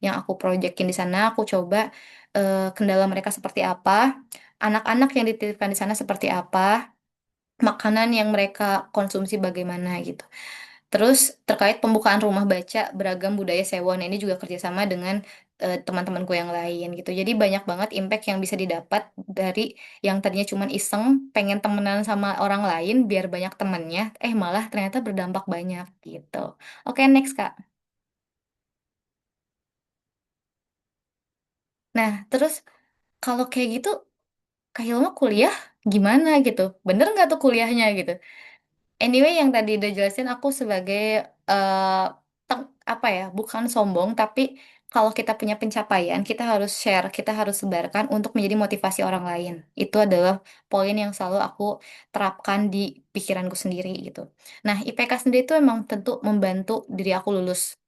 yang aku projekin di sana. Aku coba kendala mereka seperti apa, anak-anak yang dititipkan di sana seperti apa, makanan yang mereka konsumsi bagaimana gitu. Terus terkait pembukaan rumah baca beragam budaya Sewon, ini juga kerjasama dengan teman-temanku yang lain gitu. Jadi banyak banget impact yang bisa didapat dari yang tadinya cuman iseng pengen temenan sama orang lain biar banyak temennya, malah ternyata berdampak banyak gitu. Oke, next Kak. Nah, terus kalau kayak gitu, Kak Hilma kuliah gimana gitu? Bener nggak tuh kuliahnya gitu? Anyway, yang tadi udah jelasin aku sebagai eh apa ya, bukan sombong, tapi kalau kita punya pencapaian, kita harus share, kita harus sebarkan untuk menjadi motivasi orang lain. Itu adalah poin yang selalu aku terapkan di pikiranku sendiri gitu. Nah, IPK sendiri itu emang tentu membantu diri aku lulus.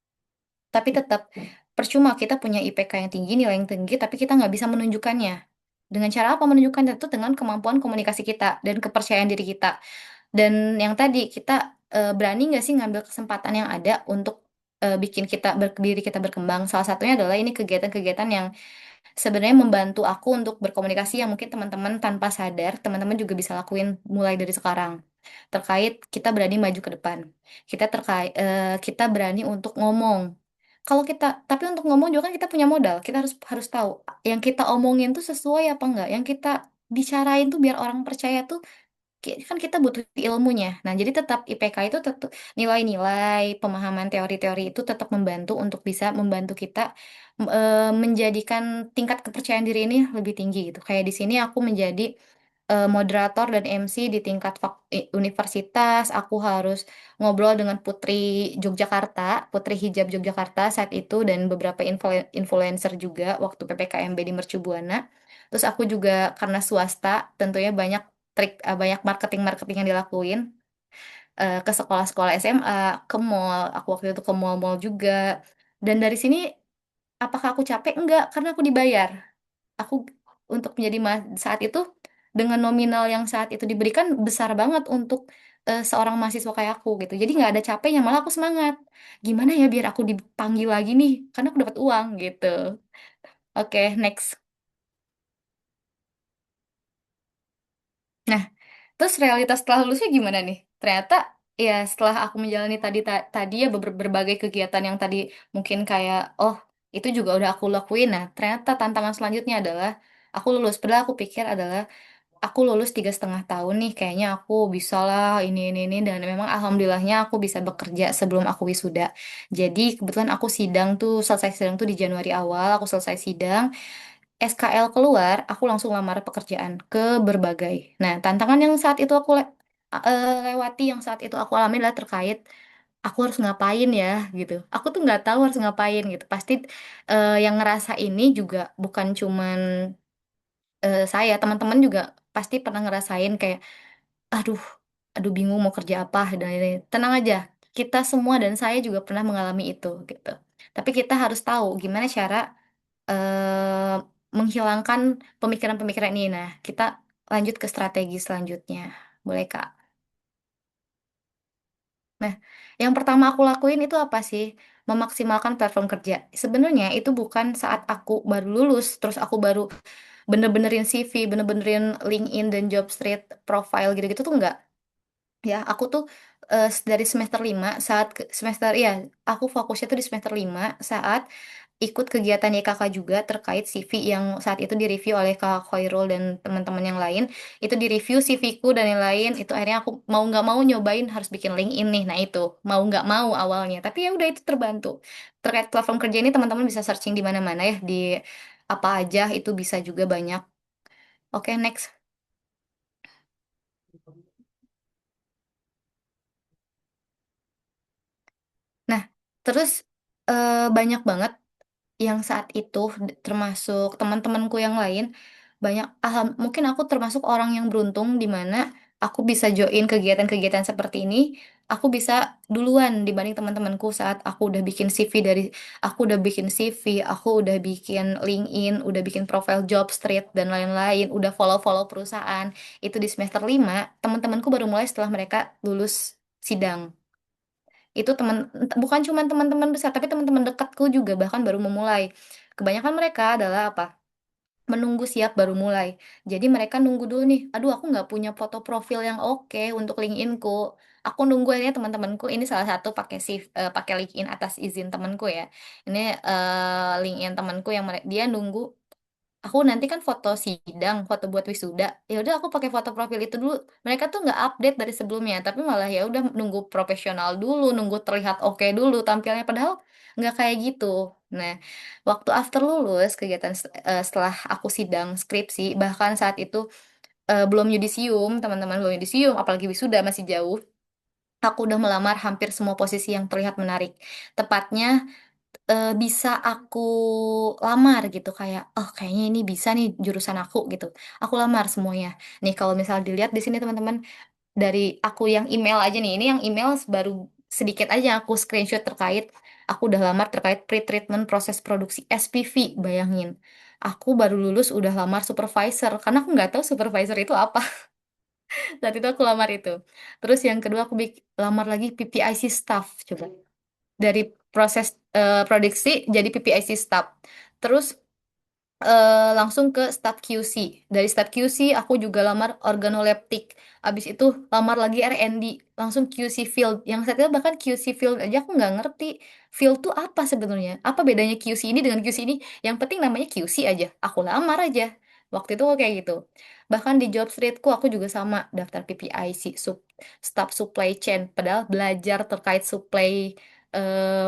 Tapi tetap percuma kita punya IPK yang tinggi, nilai yang tinggi, tapi kita nggak bisa menunjukkannya. Dengan cara apa menunjukkannya? Itu dengan kemampuan komunikasi kita dan kepercayaan diri kita. Dan yang tadi kita berani nggak sih ngambil kesempatan yang ada untuk bikin diri kita berkembang. Salah satunya adalah ini kegiatan-kegiatan yang sebenarnya membantu aku untuk berkomunikasi yang mungkin teman-teman tanpa sadar, teman-teman juga bisa lakuin mulai dari sekarang. Terkait kita berani maju ke depan. Kita berani untuk ngomong. Tapi untuk ngomong juga kan kita punya modal. Kita harus harus tahu yang kita omongin tuh sesuai apa enggak. Yang kita bicarain tuh biar orang percaya tuh kan kita butuh ilmunya. Nah, jadi tetap IPK itu tetap nilai-nilai, pemahaman teori-teori itu tetap membantu untuk bisa membantu kita menjadikan tingkat kepercayaan diri ini lebih tinggi gitu. Kayak di sini aku menjadi moderator dan MC di tingkat universitas. Aku harus ngobrol dengan Putri Yogyakarta, Putri Hijab Yogyakarta saat itu dan beberapa influencer juga waktu PPKMB di Mercu Buana. Terus aku juga karena swasta, tentunya banyak marketing-marketing yang dilakuin ke sekolah-sekolah SMA, ke mall. Aku waktu itu ke mall-mall juga. Dan dari sini, apakah aku capek? Enggak, karena aku dibayar. Aku untuk saat itu dengan nominal yang saat itu diberikan besar banget untuk seorang mahasiswa kayak aku gitu. Jadi nggak ada capeknya, malah aku semangat. Gimana ya biar aku dipanggil lagi nih? Karena aku dapat uang gitu. Oke, next. Nah, terus realitas setelah lulusnya gimana nih? Ternyata ya setelah aku menjalani tadi ya berbagai kegiatan yang tadi mungkin kayak oh itu juga udah aku lakuin. Nah, ternyata tantangan selanjutnya adalah aku lulus. Padahal aku pikir adalah aku lulus 3,5 tahun nih, kayaknya aku bisa lah ini dan memang alhamdulillahnya aku bisa bekerja sebelum aku wisuda. Jadi kebetulan aku selesai sidang tuh di Januari awal, aku selesai sidang. SKL keluar, aku langsung lamar pekerjaan ke berbagai. Nah, tantangan yang saat itu lewati, yang saat itu aku alami adalah terkait aku harus ngapain ya gitu. Aku tuh nggak tahu harus ngapain gitu. Pasti yang ngerasa ini juga bukan cuman saya, teman-teman juga pasti pernah ngerasain kayak, aduh, aduh bingung mau kerja apa dan lain-lain. Tenang aja, kita semua dan saya juga pernah mengalami itu gitu. Tapi kita harus tahu gimana cara eh, menghilangkan pemikiran-pemikiran ini. Nah, kita lanjut ke strategi selanjutnya. Boleh, Kak? Nah, yang pertama aku lakuin itu apa sih? Memaksimalkan platform kerja. Sebenarnya itu bukan saat aku baru lulus, terus aku baru bener-benerin CV, bener-benerin LinkedIn dan Jobstreet profile gitu-gitu tuh enggak. Ya, aku tuh dari semester 5 saat semester ya, aku fokusnya tuh di semester 5 saat ikut kegiatan YKK juga terkait CV yang saat itu direview oleh Kak Khairul dan teman-teman yang lain. Itu direview CV-ku dan yang lain. Itu akhirnya aku mau nggak mau nyobain harus bikin LinkedIn nih. Nah itu mau nggak mau awalnya. Tapi ya udah itu terbantu. Terkait platform kerja ini teman-teman bisa searching di mana-mana ya di apa aja itu bisa juga banyak. Oke, next. Nah, terus banyak banget yang saat itu termasuk teman-temanku yang lain banyak mungkin aku termasuk orang yang beruntung di mana aku bisa join kegiatan-kegiatan seperti ini aku bisa duluan dibanding teman-temanku saat aku udah bikin CV aku udah bikin LinkedIn udah bikin profile job street dan lain-lain udah follow-follow perusahaan itu di semester 5 teman-temanku baru mulai setelah mereka lulus sidang itu bukan cuma teman-teman besar tapi teman-teman dekatku juga bahkan baru memulai kebanyakan mereka adalah apa menunggu siap baru mulai jadi mereka nunggu dulu nih aduh aku nggak punya foto profil yang oke untuk LinkedIn-ku aku nunggu akhirnya teman-temanku ini salah satu pakai LinkedIn atas izin temanku ya ini LinkedIn temanku yang dia nunggu aku nanti kan foto sidang, foto buat wisuda. Ya udah aku pakai foto profil itu dulu. Mereka tuh nggak update dari sebelumnya, tapi malah ya udah nunggu profesional dulu, nunggu terlihat oke dulu tampilnya. Padahal nggak kayak gitu. Nah, waktu after lulus kegiatan setelah aku sidang skripsi, bahkan saat itu belum yudisium, teman-teman belum yudisium, apalagi wisuda masih jauh. Aku udah melamar hampir semua posisi yang terlihat menarik. Tepatnya bisa aku lamar gitu kayak oh kayaknya ini bisa nih jurusan aku gitu aku lamar semuanya nih kalau misal dilihat di sini teman-teman dari aku yang email aja nih ini yang email baru sedikit aja aku screenshot terkait aku udah lamar terkait pre-treatment proses produksi SPV bayangin aku baru lulus udah lamar supervisor karena aku nggak tahu supervisor itu apa saat itu aku lamar itu terus yang kedua aku lamar lagi PPIC staff coba dari proses produksi jadi PPIC staff. Terus langsung ke staf QC. Dari staf QC aku juga lamar organoleptik. Abis itu lamar lagi R&D, langsung QC field. Yang saya kira bahkan QC field aja aku nggak ngerti. Field tuh apa sebenarnya? Apa bedanya QC ini dengan QC ini? Yang penting namanya QC aja. Aku lamar aja. Waktu itu kayak gitu. Bahkan di job streetku aku juga sama daftar PPIC, staff supply chain. Padahal belajar terkait supply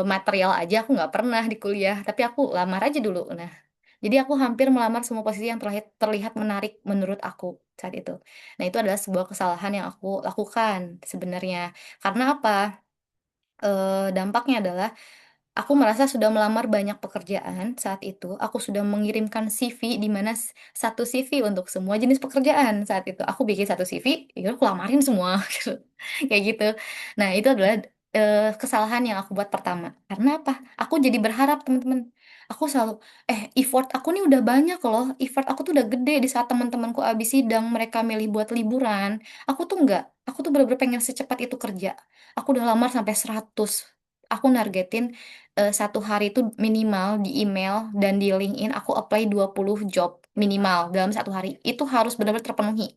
material aja aku nggak pernah di kuliah. Tapi aku lamar aja dulu. Nah, jadi aku hampir melamar semua posisi yang terlihat menarik menurut aku saat itu. Nah, itu adalah sebuah kesalahan yang aku lakukan sebenarnya. Karena apa? Dampaknya adalah aku merasa sudah melamar banyak pekerjaan saat itu. Aku sudah mengirimkan CV di mana satu CV untuk semua jenis pekerjaan saat itu. Aku bikin satu CV, ya aku lamarin semua gitu. Kayak gitu. Nah, itu adalah kesalahan yang aku buat pertama. Karena apa? Aku jadi berharap teman-teman. Aku selalu, effort aku nih udah banyak loh. Effort aku tuh udah gede di saat teman-temanku habis sidang, mereka milih buat liburan. Aku tuh enggak. Aku tuh bener-bener pengen secepat itu kerja. Aku udah lamar sampai 100. Aku nargetin satu hari itu minimal di email dan di LinkedIn aku apply 20 job minimal dalam satu hari. Itu harus benar-benar terpenuhi.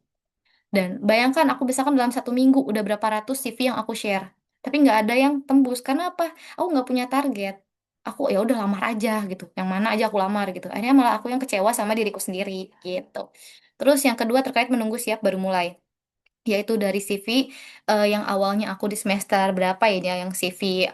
Dan bayangkan aku misalkan dalam satu minggu udah berapa ratus CV yang aku share. Tapi nggak ada yang tembus. Karena apa? Aku nggak punya target. Aku ya udah lamar aja gitu. Yang mana aja aku lamar gitu. Akhirnya malah aku yang kecewa sama diriku sendiri gitu. Terus yang kedua terkait menunggu siap baru mulai yaitu dari CV yang awalnya aku di semester berapa ya yang CV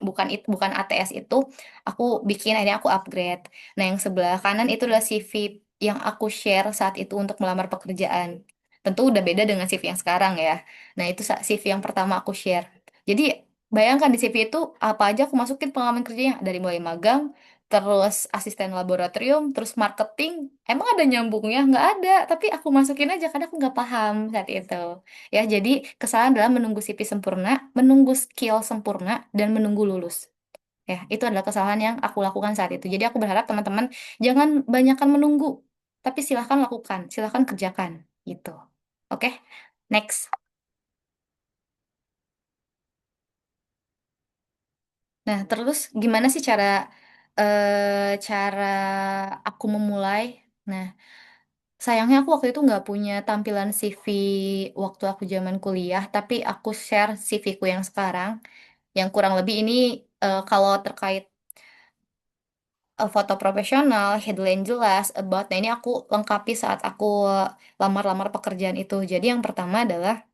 bukan ATS itu aku bikin akhirnya aku upgrade. Nah, yang sebelah kanan itu adalah CV yang aku share saat itu untuk melamar pekerjaan. Tentu udah beda dengan CV yang sekarang ya. Nah, itu CV yang pertama aku share. Jadi bayangkan di CV itu apa aja aku masukin pengalaman kerjanya dari mulai magang, terus asisten laboratorium, terus marketing. Emang ada nyambungnya? Nggak ada. Tapi aku masukin aja karena aku nggak paham saat itu. Ya, jadi kesalahan adalah menunggu CV sempurna, menunggu skill sempurna, dan menunggu lulus. Ya, itu adalah kesalahan yang aku lakukan saat itu. Jadi aku berharap teman-teman jangan banyakkan menunggu, tapi silahkan lakukan, silahkan kerjakan, gitu. Oke, next. Nah, terus gimana sih cara aku memulai? Nah, sayangnya aku waktu itu nggak punya tampilan CV waktu aku zaman kuliah, tapi aku share CV ku yang sekarang, yang kurang lebih ini kalau terkait foto profesional, headline jelas, about. Nah, ini aku lengkapi saat aku lamar-lamar pekerjaan itu. Jadi yang pertama adalah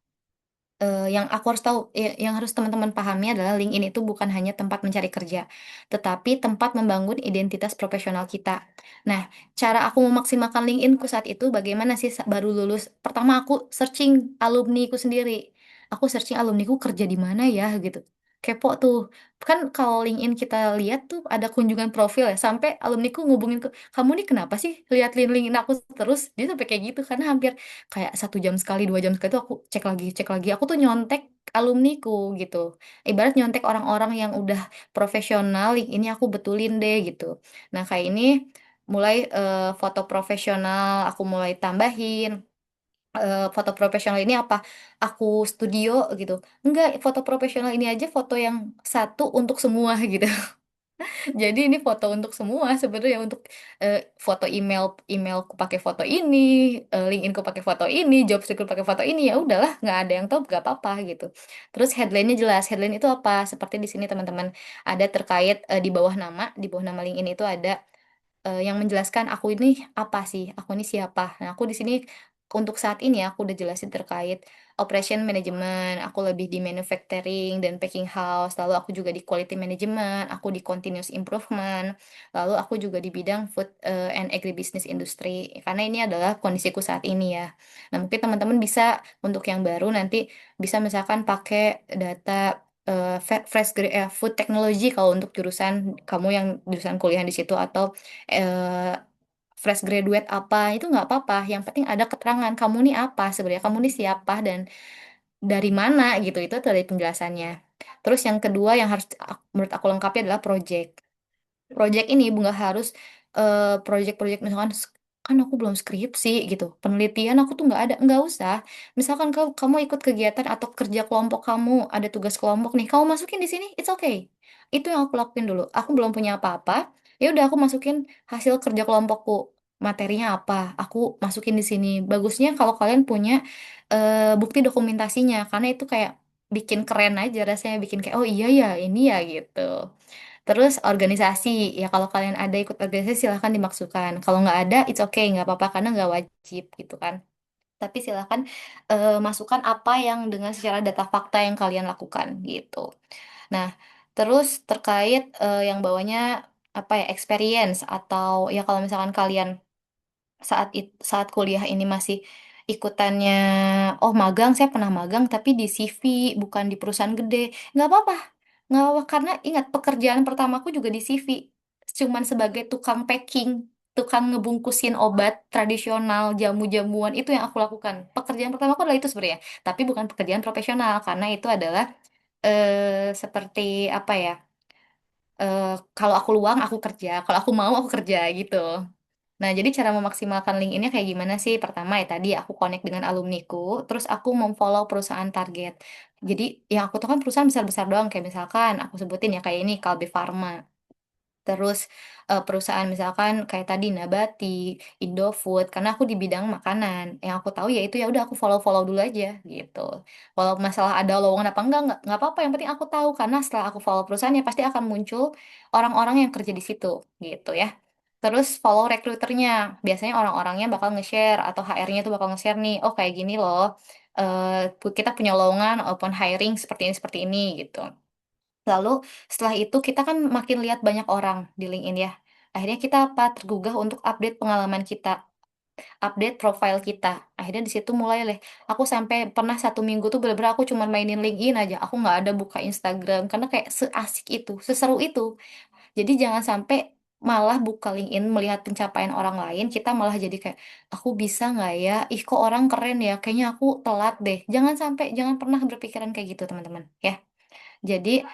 yang aku harus tahu, yang harus teman-teman pahami adalah LinkedIn itu bukan hanya tempat mencari kerja, tetapi tempat membangun identitas profesional kita. Nah, cara aku memaksimalkan LinkedIn ku saat itu bagaimana sih baru lulus? Pertama aku searching alumni ku sendiri. Aku searching alumni ku kerja di mana ya gitu. Kepo tuh. Kan kalau LinkedIn kita lihat tuh ada kunjungan profil ya, sampai alumniku ngubungin ke, kamu nih kenapa sih lihat LinkedIn aku terus? Dia sampai kayak gitu karena hampir kayak 1 jam sekali 2 jam sekali tuh aku cek lagi aku tuh nyontek alumniku gitu, ibarat nyontek orang-orang yang udah profesional ini aku betulin deh gitu. Nah, kayak ini mulai foto profesional aku mulai tambahin. Foto profesional ini apa, aku studio gitu, enggak, foto profesional ini aja foto yang satu untuk semua gitu. Jadi ini foto untuk semua sebenarnya, untuk foto emailku pakai foto ini, LinkedInku pakai foto ini, job streetku pakai foto ini, ya udahlah nggak ada yang tahu nggak apa-apa gitu. Terus headline-nya jelas. Headline itu apa? Seperti di sini teman-teman ada terkait di bawah nama LinkedIn itu ada yang menjelaskan aku ini apa sih, aku ini siapa. Nah, aku di sini untuk saat ini aku udah jelasin terkait operation management, aku lebih di manufacturing dan packing house, lalu aku juga di quality management, aku di continuous improvement, lalu aku juga di bidang food and agribusiness industry, karena ini adalah kondisiku saat ini ya. Nah, mungkin teman-teman bisa untuk yang baru nanti bisa misalkan pakai data food technology kalau untuk jurusan kamu yang jurusan kuliah di situ, atau eh, fresh graduate apa itu nggak apa-apa, yang penting ada keterangan kamu nih apa sebenarnya, kamu nih siapa dan dari mana gitu, itu dari penjelasannya. Terus yang kedua yang harus menurut aku lengkapi adalah project. Project ini nggak harus project-project misalkan kan aku belum skripsi gitu, penelitian aku tuh nggak usah. Misalkan kamu ikut kegiatan atau kerja kelompok, kamu ada tugas kelompok nih, kamu masukin di sini, it's okay. Itu yang aku lakuin dulu. Aku belum punya apa-apa, ya udah aku masukin hasil kerja kelompokku, materinya apa, aku masukin di sini. Bagusnya kalau kalian punya bukti dokumentasinya, karena itu kayak bikin keren aja rasanya, bikin kayak oh iya ya ini ya gitu. Terus organisasi, ya kalau kalian ada ikut organisasi silahkan dimaksudkan. Kalau nggak ada, it's okay, nggak apa-apa karena nggak wajib gitu kan. Tapi silahkan masukkan apa yang dengan secara data fakta yang kalian lakukan gitu. Nah, terus terkait yang bawahnya apa ya, experience, atau ya kalau misalkan kalian saat kuliah ini masih ikutannya, oh magang, saya pernah magang tapi di CV bukan di perusahaan gede, nggak apa-apa. Nggak apa-apa karena ingat pekerjaan pertamaku juga di CV cuman sebagai tukang packing, tukang ngebungkusin obat tradisional, jamu-jamuan, itu yang aku lakukan. Pekerjaan pertamaku adalah itu sebenarnya, tapi bukan pekerjaan profesional karena itu adalah seperti apa ya, eh, kalau aku luang aku kerja, kalau aku mau aku kerja gitu. Nah, jadi cara memaksimalkan link ini kayak gimana sih? Pertama ya tadi aku connect dengan alumniku, terus aku memfollow perusahaan target. Jadi yang aku tahu kan perusahaan besar-besar doang, kayak misalkan aku sebutin ya kayak ini Kalbe Farma. Terus perusahaan misalkan kayak tadi Nabati, Indofood, karena aku di bidang makanan. Yang aku tahu ya itu, ya udah aku follow-follow dulu aja gitu. Walau masalah ada lowongan apa enggak apa-apa, yang penting aku tahu karena setelah aku follow perusahaannya pasti akan muncul orang-orang yang kerja di situ gitu ya. Terus follow rekruternya. Biasanya orang-orangnya bakal nge-share atau HR-nya tuh bakal nge-share nih, oh kayak gini loh. Kita punya lowongan open hiring seperti ini gitu. Lalu setelah itu kita kan makin lihat banyak orang di LinkedIn ya. Akhirnya kita apa? Tergugah untuk update pengalaman kita. update profile kita. Akhirnya di situ mulai deh. Aku sampai pernah 1 minggu tuh bener-bener aku cuma mainin LinkedIn aja. Aku nggak ada buka Instagram karena kayak seasik itu, seseru itu. Jadi jangan sampai malah buka LinkedIn melihat pencapaian orang lain, kita malah jadi kayak aku bisa nggak ya? Ih kok orang keren ya? Kayaknya aku telat deh. Jangan sampai, jangan pernah berpikiran kayak gitu teman-teman. Ya. Jadi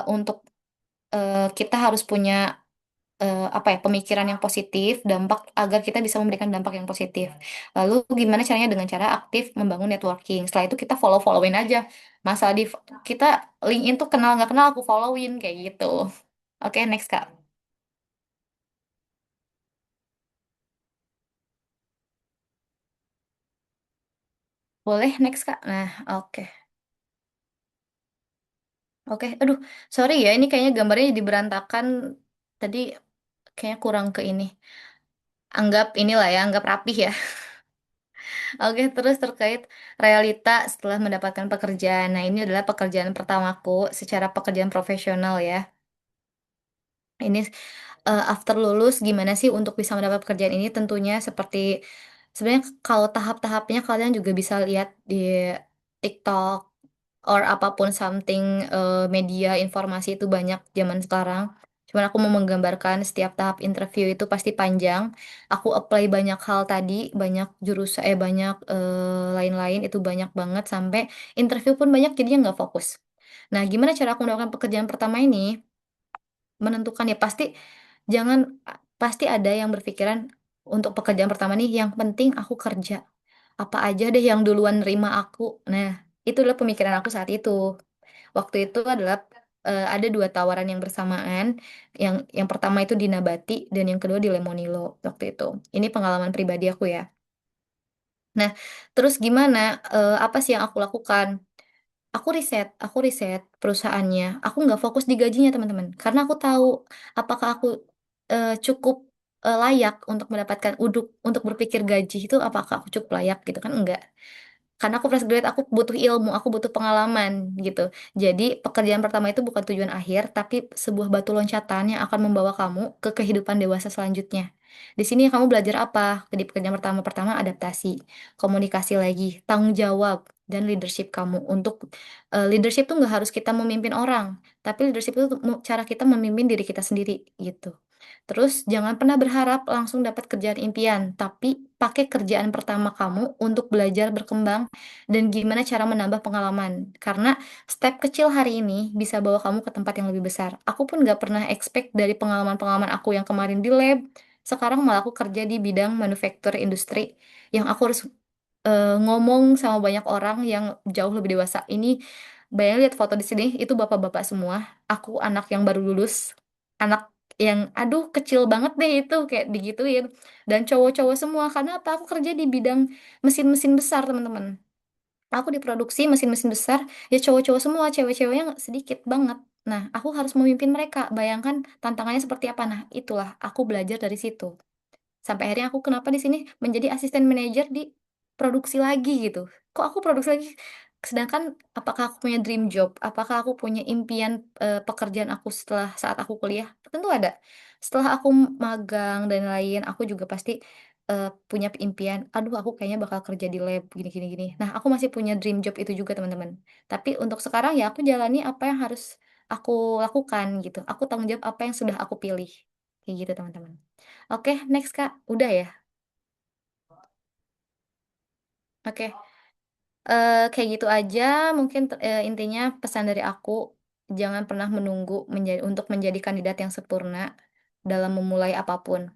untuk kita harus punya apa ya pemikiran yang positif, dampak agar kita bisa memberikan dampak yang positif. Lalu gimana caranya dengan cara aktif membangun networking. Setelah itu kita follow-followin aja. Masalah di kita LinkedIn tuh kenal nggak kenal aku followin kayak gitu. Oke, next Kak. Boleh next Kak. Nah, oke. Oke, aduh, sorry ya, ini kayaknya gambarnya jadi berantakan. Tadi kayaknya kurang ke ini. Anggap inilah ya, anggap rapih ya. Oke, terus terkait realita setelah mendapatkan pekerjaan. Nah, ini adalah pekerjaan pertamaku secara pekerjaan profesional ya. Ini after lulus gimana sih untuk bisa mendapat pekerjaan ini? Tentunya seperti sebenarnya kalau tahap-tahapnya kalian juga bisa lihat di TikTok or apapun something media informasi itu banyak zaman sekarang. Cuman aku mau menggambarkan setiap tahap interview itu pasti panjang. Aku apply banyak hal tadi, banyak jurusan, banyak lain-lain itu banyak banget sampai interview pun banyak jadinya nggak fokus. Nah, gimana cara aku mendapatkan pekerjaan pertama ini? Menentukan ya pasti jangan pasti ada yang berpikiran untuk pekerjaan pertama nih yang penting aku kerja apa aja deh yang duluan nerima aku. Nah, itu adalah pemikiran aku saat itu. Waktu itu adalah ada 2 tawaran yang bersamaan. Yang pertama itu di Nabati dan yang kedua di Lemonilo waktu itu. Ini pengalaman pribadi aku ya. Nah, terus gimana? Apa sih yang aku lakukan? Aku riset perusahaannya. Aku nggak fokus di gajinya teman-teman, karena aku tahu apakah aku cukup layak untuk mendapatkan untuk berpikir gaji itu apakah aku cukup layak gitu kan enggak. Karena aku fresh graduate, aku butuh ilmu, aku butuh pengalaman gitu. Jadi pekerjaan pertama itu bukan tujuan akhir, tapi sebuah batu loncatan yang akan membawa kamu ke kehidupan dewasa selanjutnya. Di sini kamu belajar apa? Di pekerjaan pertama adaptasi, komunikasi lagi, tanggung jawab, dan leadership kamu. Untuk leadership tuh nggak harus kita memimpin orang, tapi leadership itu cara kita memimpin diri kita sendiri gitu. Terus jangan pernah berharap langsung dapat kerjaan impian, tapi pakai kerjaan pertama kamu untuk belajar berkembang dan gimana cara menambah pengalaman. Karena step kecil hari ini bisa bawa kamu ke tempat yang lebih besar. Aku pun nggak pernah expect dari pengalaman-pengalaman aku yang kemarin di lab, sekarang malah aku kerja di bidang manufaktur industri yang aku harus ngomong sama banyak orang yang jauh lebih dewasa. Ini bayangin lihat foto di sini, itu bapak-bapak semua. Aku anak yang baru lulus, anak yang aduh kecil banget deh itu kayak digituin. Dan cowok-cowok semua karena apa? Aku kerja di bidang mesin-mesin besar, teman-teman. Aku diproduksi mesin-mesin besar, ya cowok-cowok semua, cewek-ceweknya sedikit banget. Nah, aku harus memimpin mereka. Bayangkan tantangannya seperti apa. Nah, itulah aku belajar dari situ. Sampai akhirnya aku kenapa di sini menjadi asisten manajer di produksi lagi gitu. Kok aku produksi lagi? Sedangkan apakah aku punya dream job? Apakah aku punya impian pekerjaan aku setelah saat aku kuliah? Tentu ada. Setelah aku magang dan lain, aku juga pasti punya impian. Aduh, aku kayaknya bakal kerja di lab gini gini gini. Nah, aku masih punya dream job itu juga teman-teman. Tapi untuk sekarang ya aku jalani apa yang harus aku lakukan gitu. Aku tanggung jawab apa yang sudah aku pilih. Kayak gitu teman-teman. Oke, next Kak. Udah ya? Oke. Kayak gitu aja. Mungkin intinya pesan dari aku, jangan pernah menunggu untuk menjadi kandidat yang sempurna dalam memulai apapun.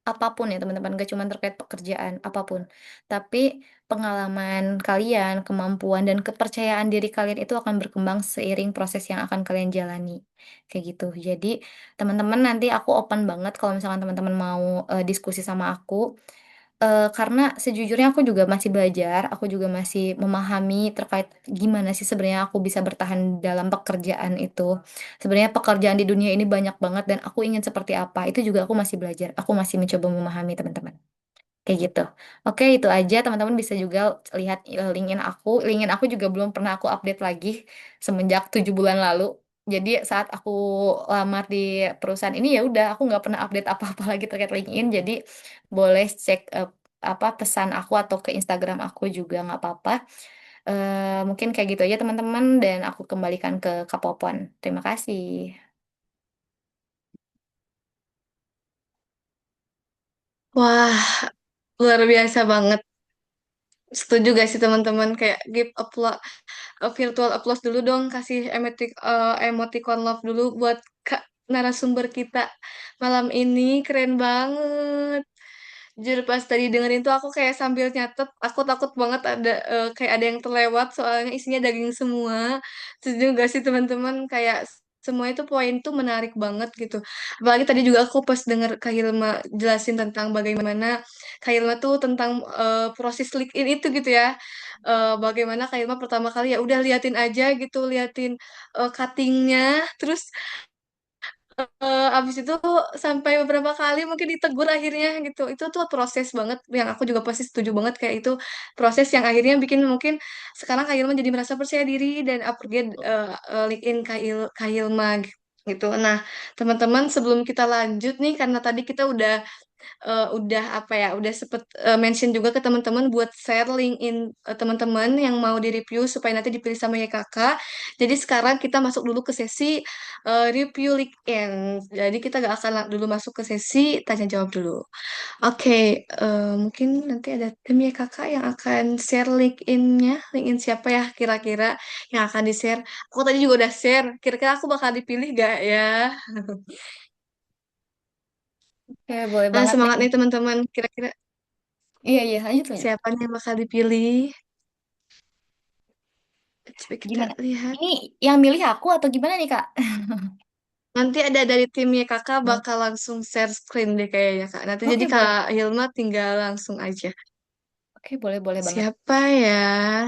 Apapun ya teman-teman, gak cuma terkait pekerjaan, apapun. Tapi pengalaman kalian, kemampuan, dan kepercayaan diri kalian itu akan berkembang seiring proses yang akan kalian jalani. Kayak gitu. Jadi, teman-teman nanti aku open banget kalau misalkan teman-teman mau diskusi sama aku. Karena sejujurnya aku juga masih belajar, aku juga masih memahami terkait gimana sih sebenarnya aku bisa bertahan dalam pekerjaan itu. Sebenarnya pekerjaan di dunia ini banyak banget dan aku ingin seperti apa. Itu juga aku masih belajar. Aku masih mencoba memahami teman-teman. Kayak gitu. Oke, itu aja teman-teman bisa juga lihat LinkedIn aku. LinkedIn aku juga belum pernah aku update lagi semenjak 7 bulan lalu. Jadi saat aku lamar di perusahaan ini ya udah aku nggak pernah update apa-apa lagi terkait LinkedIn. Jadi boleh cek apa pesan aku atau ke Instagram aku juga nggak apa-apa. Mungkin kayak gitu aja teman-teman dan aku kembalikan ke Kapopon. Terima kasih. Wah, luar biasa banget. Setuju gak sih teman-teman kayak give virtual applause dulu dong, kasih emoticon love dulu buat Kak narasumber kita malam ini. Keren banget. Jujur pas tadi dengerin tuh aku kayak sambil nyatet, aku takut banget ada kayak ada yang terlewat soalnya isinya daging semua. Setuju gak sih teman-teman kayak semua itu poin tuh menarik banget gitu. Apalagi tadi juga aku pas denger Kak Hilma jelasin tentang bagaimana Kak Hilma tuh tentang proses LinkedIn itu gitu ya. Bagaimana Kak Hilma pertama kali ya udah liatin aja gitu, liatin cuttingnya, terus abis itu sampai beberapa kali mungkin ditegur akhirnya gitu. Itu tuh proses banget yang aku juga pasti setuju banget kayak itu proses yang akhirnya bikin mungkin sekarang Kak Hilma jadi merasa percaya diri dan upgrade LinkedIn Kak Hilma gitu. Nah, teman-teman sebelum kita lanjut nih karena tadi kita udah apa ya udah sempet mention juga ke teman-teman buat share LinkedIn teman-teman yang mau di-review supaya nanti dipilih sama YKK. Jadi sekarang kita masuk dulu ke sesi review LinkedIn. Jadi kita gak akan dulu masuk ke sesi tanya jawab dulu. Oke, mungkin nanti ada tim YKK yang akan share LinkedIn-nya. LinkedIn siapa ya kira-kira yang akan di-share? Aku tadi juga udah share. Kira-kira aku bakal dipilih gak ya? Oke, boleh Nah, banget semangat nih. nih teman-teman. Kira-kira Iya, iya, lanjut, lanjut. siapa nih yang bakal dipilih? Coba kita Gimana? lihat. Ini yang milih aku atau gimana nih, Kak? Nanti ada dari timnya kakak bakal langsung share screen deh kayaknya kak. Nanti jadi Oke, boleh. kak Hilma tinggal langsung aja. Oke, boleh, boleh banget. Siapa ya?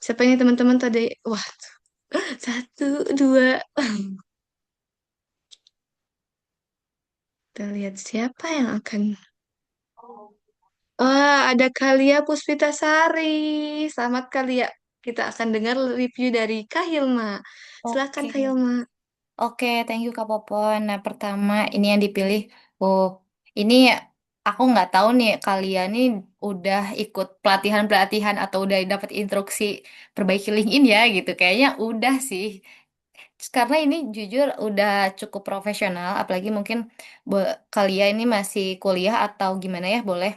Siapa ini teman-teman tadi? Wah, satu, dua. Kita lihat siapa yang akan. Wah, ada Kalia Puspitasari. Selamat Kalia. Kita akan dengar review dari Kak Hilma. Silakan Oke. Kak Hilma. Oke, thank you Kak Popon. Nah, pertama ini yang dipilih. Oh, ini aku nggak tahu nih kalian nih udah ikut pelatihan-pelatihan atau udah dapat instruksi perbaiki LinkedIn ya gitu. Kayaknya udah sih. Karena ini jujur udah cukup profesional, apalagi mungkin kalian ini masih kuliah atau gimana ya, boleh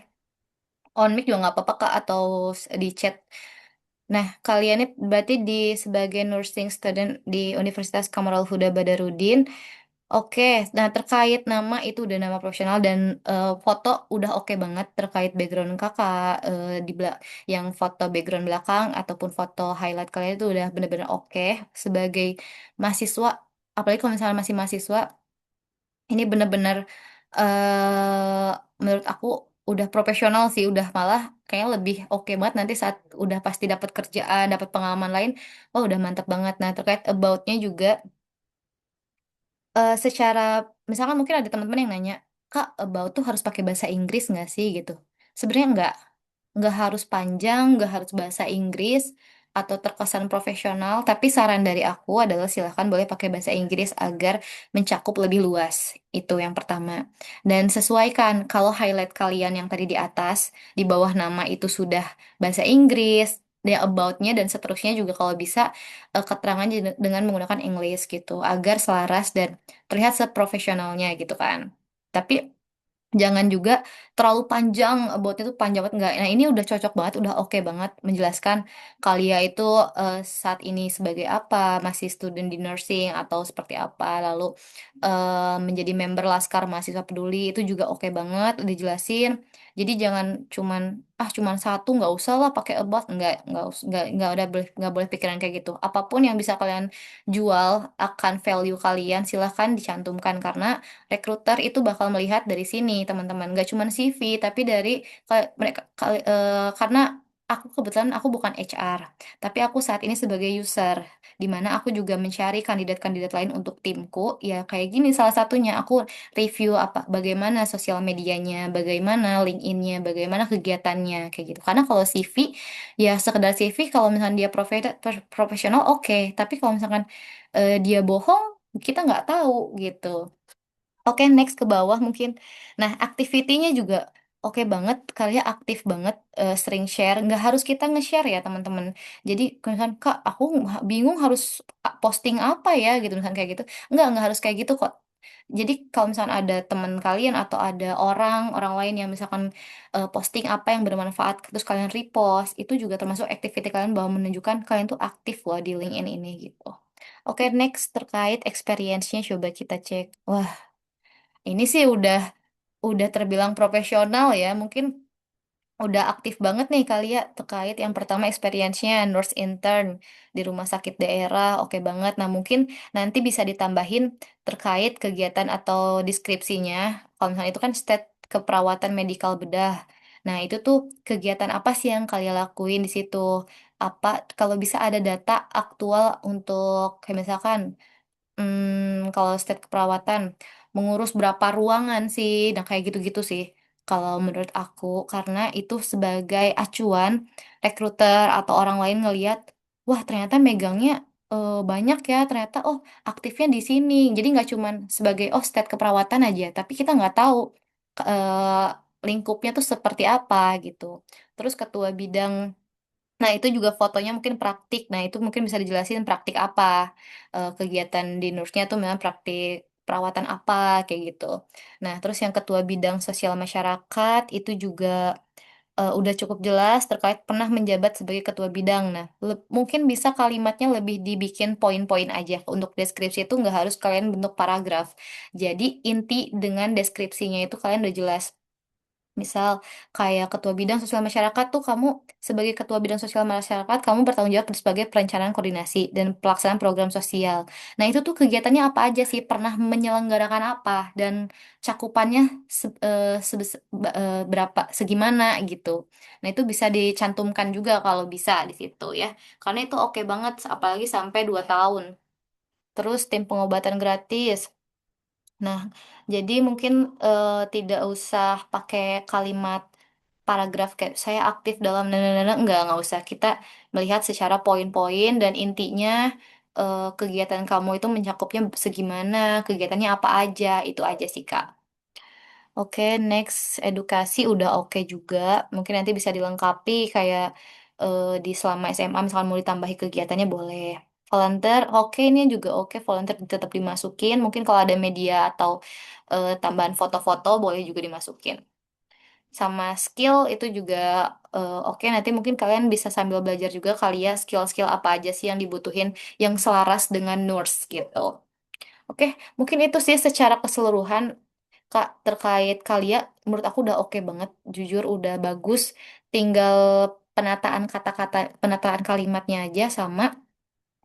on mic juga nggak apa-apa Kak atau di chat. Nah, kalian ini berarti di sebagai nursing student di Universitas Kamarul Huda Badarudin. Oke, nah terkait nama itu udah nama profesional dan foto udah oke banget terkait background kakak yang foto background belakang ataupun foto highlight kalian itu udah bener-bener oke sebagai mahasiswa. Apalagi kalau misalnya masih mahasiswa, ini bener-bener menurut aku udah profesional sih, udah malah kayaknya lebih oke banget nanti saat udah pasti dapat kerjaan, dapat pengalaman lain, wah udah mantap banget. Nah terkait about-nya juga secara misalkan mungkin ada teman-teman yang nanya, Kak, about tuh harus pakai bahasa Inggris nggak sih gitu? Sebenarnya nggak harus panjang, nggak harus bahasa Inggris atau terkesan profesional, tapi saran dari aku adalah silahkan boleh pakai bahasa Inggris agar mencakup lebih luas. Itu yang pertama. Dan sesuaikan kalau highlight kalian yang tadi di atas, di bawah nama itu sudah bahasa Inggris, dia about-nya dan seterusnya juga kalau bisa keterangan dengan menggunakan English gitu, agar selaras dan terlihat seprofesionalnya gitu kan. Tapi jangan juga terlalu panjang, about itu panjang banget enggak. Nah, ini udah cocok banget, udah oke banget menjelaskan Kalia itu saat ini sebagai apa, masih student di nursing atau seperti apa, lalu menjadi member Laskar Mahasiswa Peduli itu juga oke banget, udah jelasin. Jadi jangan cuman satu nggak usah lah pakai about nggak udah boleh nggak boleh pikiran kayak gitu. Apapun yang bisa kalian jual akan value kalian silahkan dicantumkan karena rekruter itu bakal melihat dari sini, teman-teman. Gak cuma CV, tapi dari karena aku kebetulan aku bukan HR, tapi aku saat ini sebagai user, di mana aku juga mencari kandidat-kandidat lain untuk timku. Ya kayak gini salah satunya aku review apa, bagaimana sosial medianya, bagaimana LinkedIn-nya, bagaimana kegiatannya kayak gitu. Karena kalau CV ya sekedar CV kalau misalnya dia profesional oke, tapi kalau misalkan dia bohong kita nggak tahu gitu. Oke, next ke bawah mungkin. Nah, activity-nya juga oke banget. Kalian aktif banget, sering share. Nggak harus kita nge-share ya, teman-teman. Jadi, misalkan, Kak, aku bingung harus posting apa ya, gitu. Misalkan kayak gitu. Nggak harus kayak gitu kok. Jadi, kalau misalkan ada teman kalian atau ada orang lain yang misalkan posting apa yang bermanfaat, terus kalian repost, itu juga termasuk activity kalian bahwa menunjukkan kalian tuh aktif loh di LinkedIn ini, gitu. Oke, next terkait experience-nya coba kita cek. Wah, ini sih udah terbilang profesional ya. Mungkin udah aktif banget nih kali ya terkait yang pertama experience-nya nurse intern di rumah sakit daerah. Oke banget. Nah, mungkin nanti bisa ditambahin terkait kegiatan atau deskripsinya. Kalau misalnya itu kan stat keperawatan medikal bedah. Nah, itu tuh kegiatan apa sih yang kalian lakuin di situ? Apa kalau bisa ada data aktual untuk kayak misalkan kalau state keperawatan mengurus berapa ruangan sih, nah kayak gitu-gitu sih. Kalau menurut aku, karena itu sebagai acuan rekruter atau orang lain ngelihat, wah ternyata megangnya banyak ya, ternyata oh aktifnya di sini. Jadi nggak cuman sebagai oh state keperawatan aja, tapi kita nggak tahu lingkupnya tuh seperti apa gitu. Terus ketua bidang. Nah, itu juga fotonya mungkin praktik. Nah, itu mungkin bisa dijelasin praktik apa. Kegiatan di nurse-nya tuh memang praktik perawatan apa, kayak gitu. Nah, terus yang ketua bidang sosial masyarakat itu juga udah cukup jelas terkait pernah menjabat sebagai ketua bidang. Nah, mungkin bisa kalimatnya lebih dibikin poin-poin aja. Untuk deskripsi itu nggak harus kalian bentuk paragraf. Jadi, inti dengan deskripsinya itu kalian udah jelas. Misal kayak ketua bidang sosial masyarakat tuh kamu sebagai ketua bidang sosial masyarakat kamu bertanggung jawab sebagai perencanaan koordinasi dan pelaksanaan program sosial. Nah, itu tuh kegiatannya apa aja sih? Pernah menyelenggarakan apa dan cakupannya berapa segimana gitu. Nah, itu bisa dicantumkan juga kalau bisa di situ ya. Karena itu oke banget apalagi sampai 2 tahun. Terus tim pengobatan gratis. Nah, jadi mungkin tidak usah pakai kalimat paragraf kayak saya aktif dalam nana enggak usah. Kita melihat secara poin-poin dan intinya kegiatan kamu itu mencakupnya segimana, kegiatannya apa aja, itu aja sih Kak. Oke, next edukasi udah oke juga. Mungkin nanti bisa dilengkapi kayak di selama SMA misalkan mau ditambahi kegiatannya boleh. Volunteer, oke ini juga oke. Volunteer tetap dimasukin. Mungkin kalau ada media atau tambahan foto-foto boleh juga dimasukin. Sama skill itu juga oke. Nanti mungkin kalian bisa sambil belajar juga kali ya skill-skill apa aja sih yang dibutuhin yang selaras dengan nurse gitu. Oke, mungkin itu sih secara keseluruhan Kak, terkait Kalia, menurut aku udah oke banget, jujur udah bagus. Tinggal penataan kata-kata, penataan kalimatnya aja sama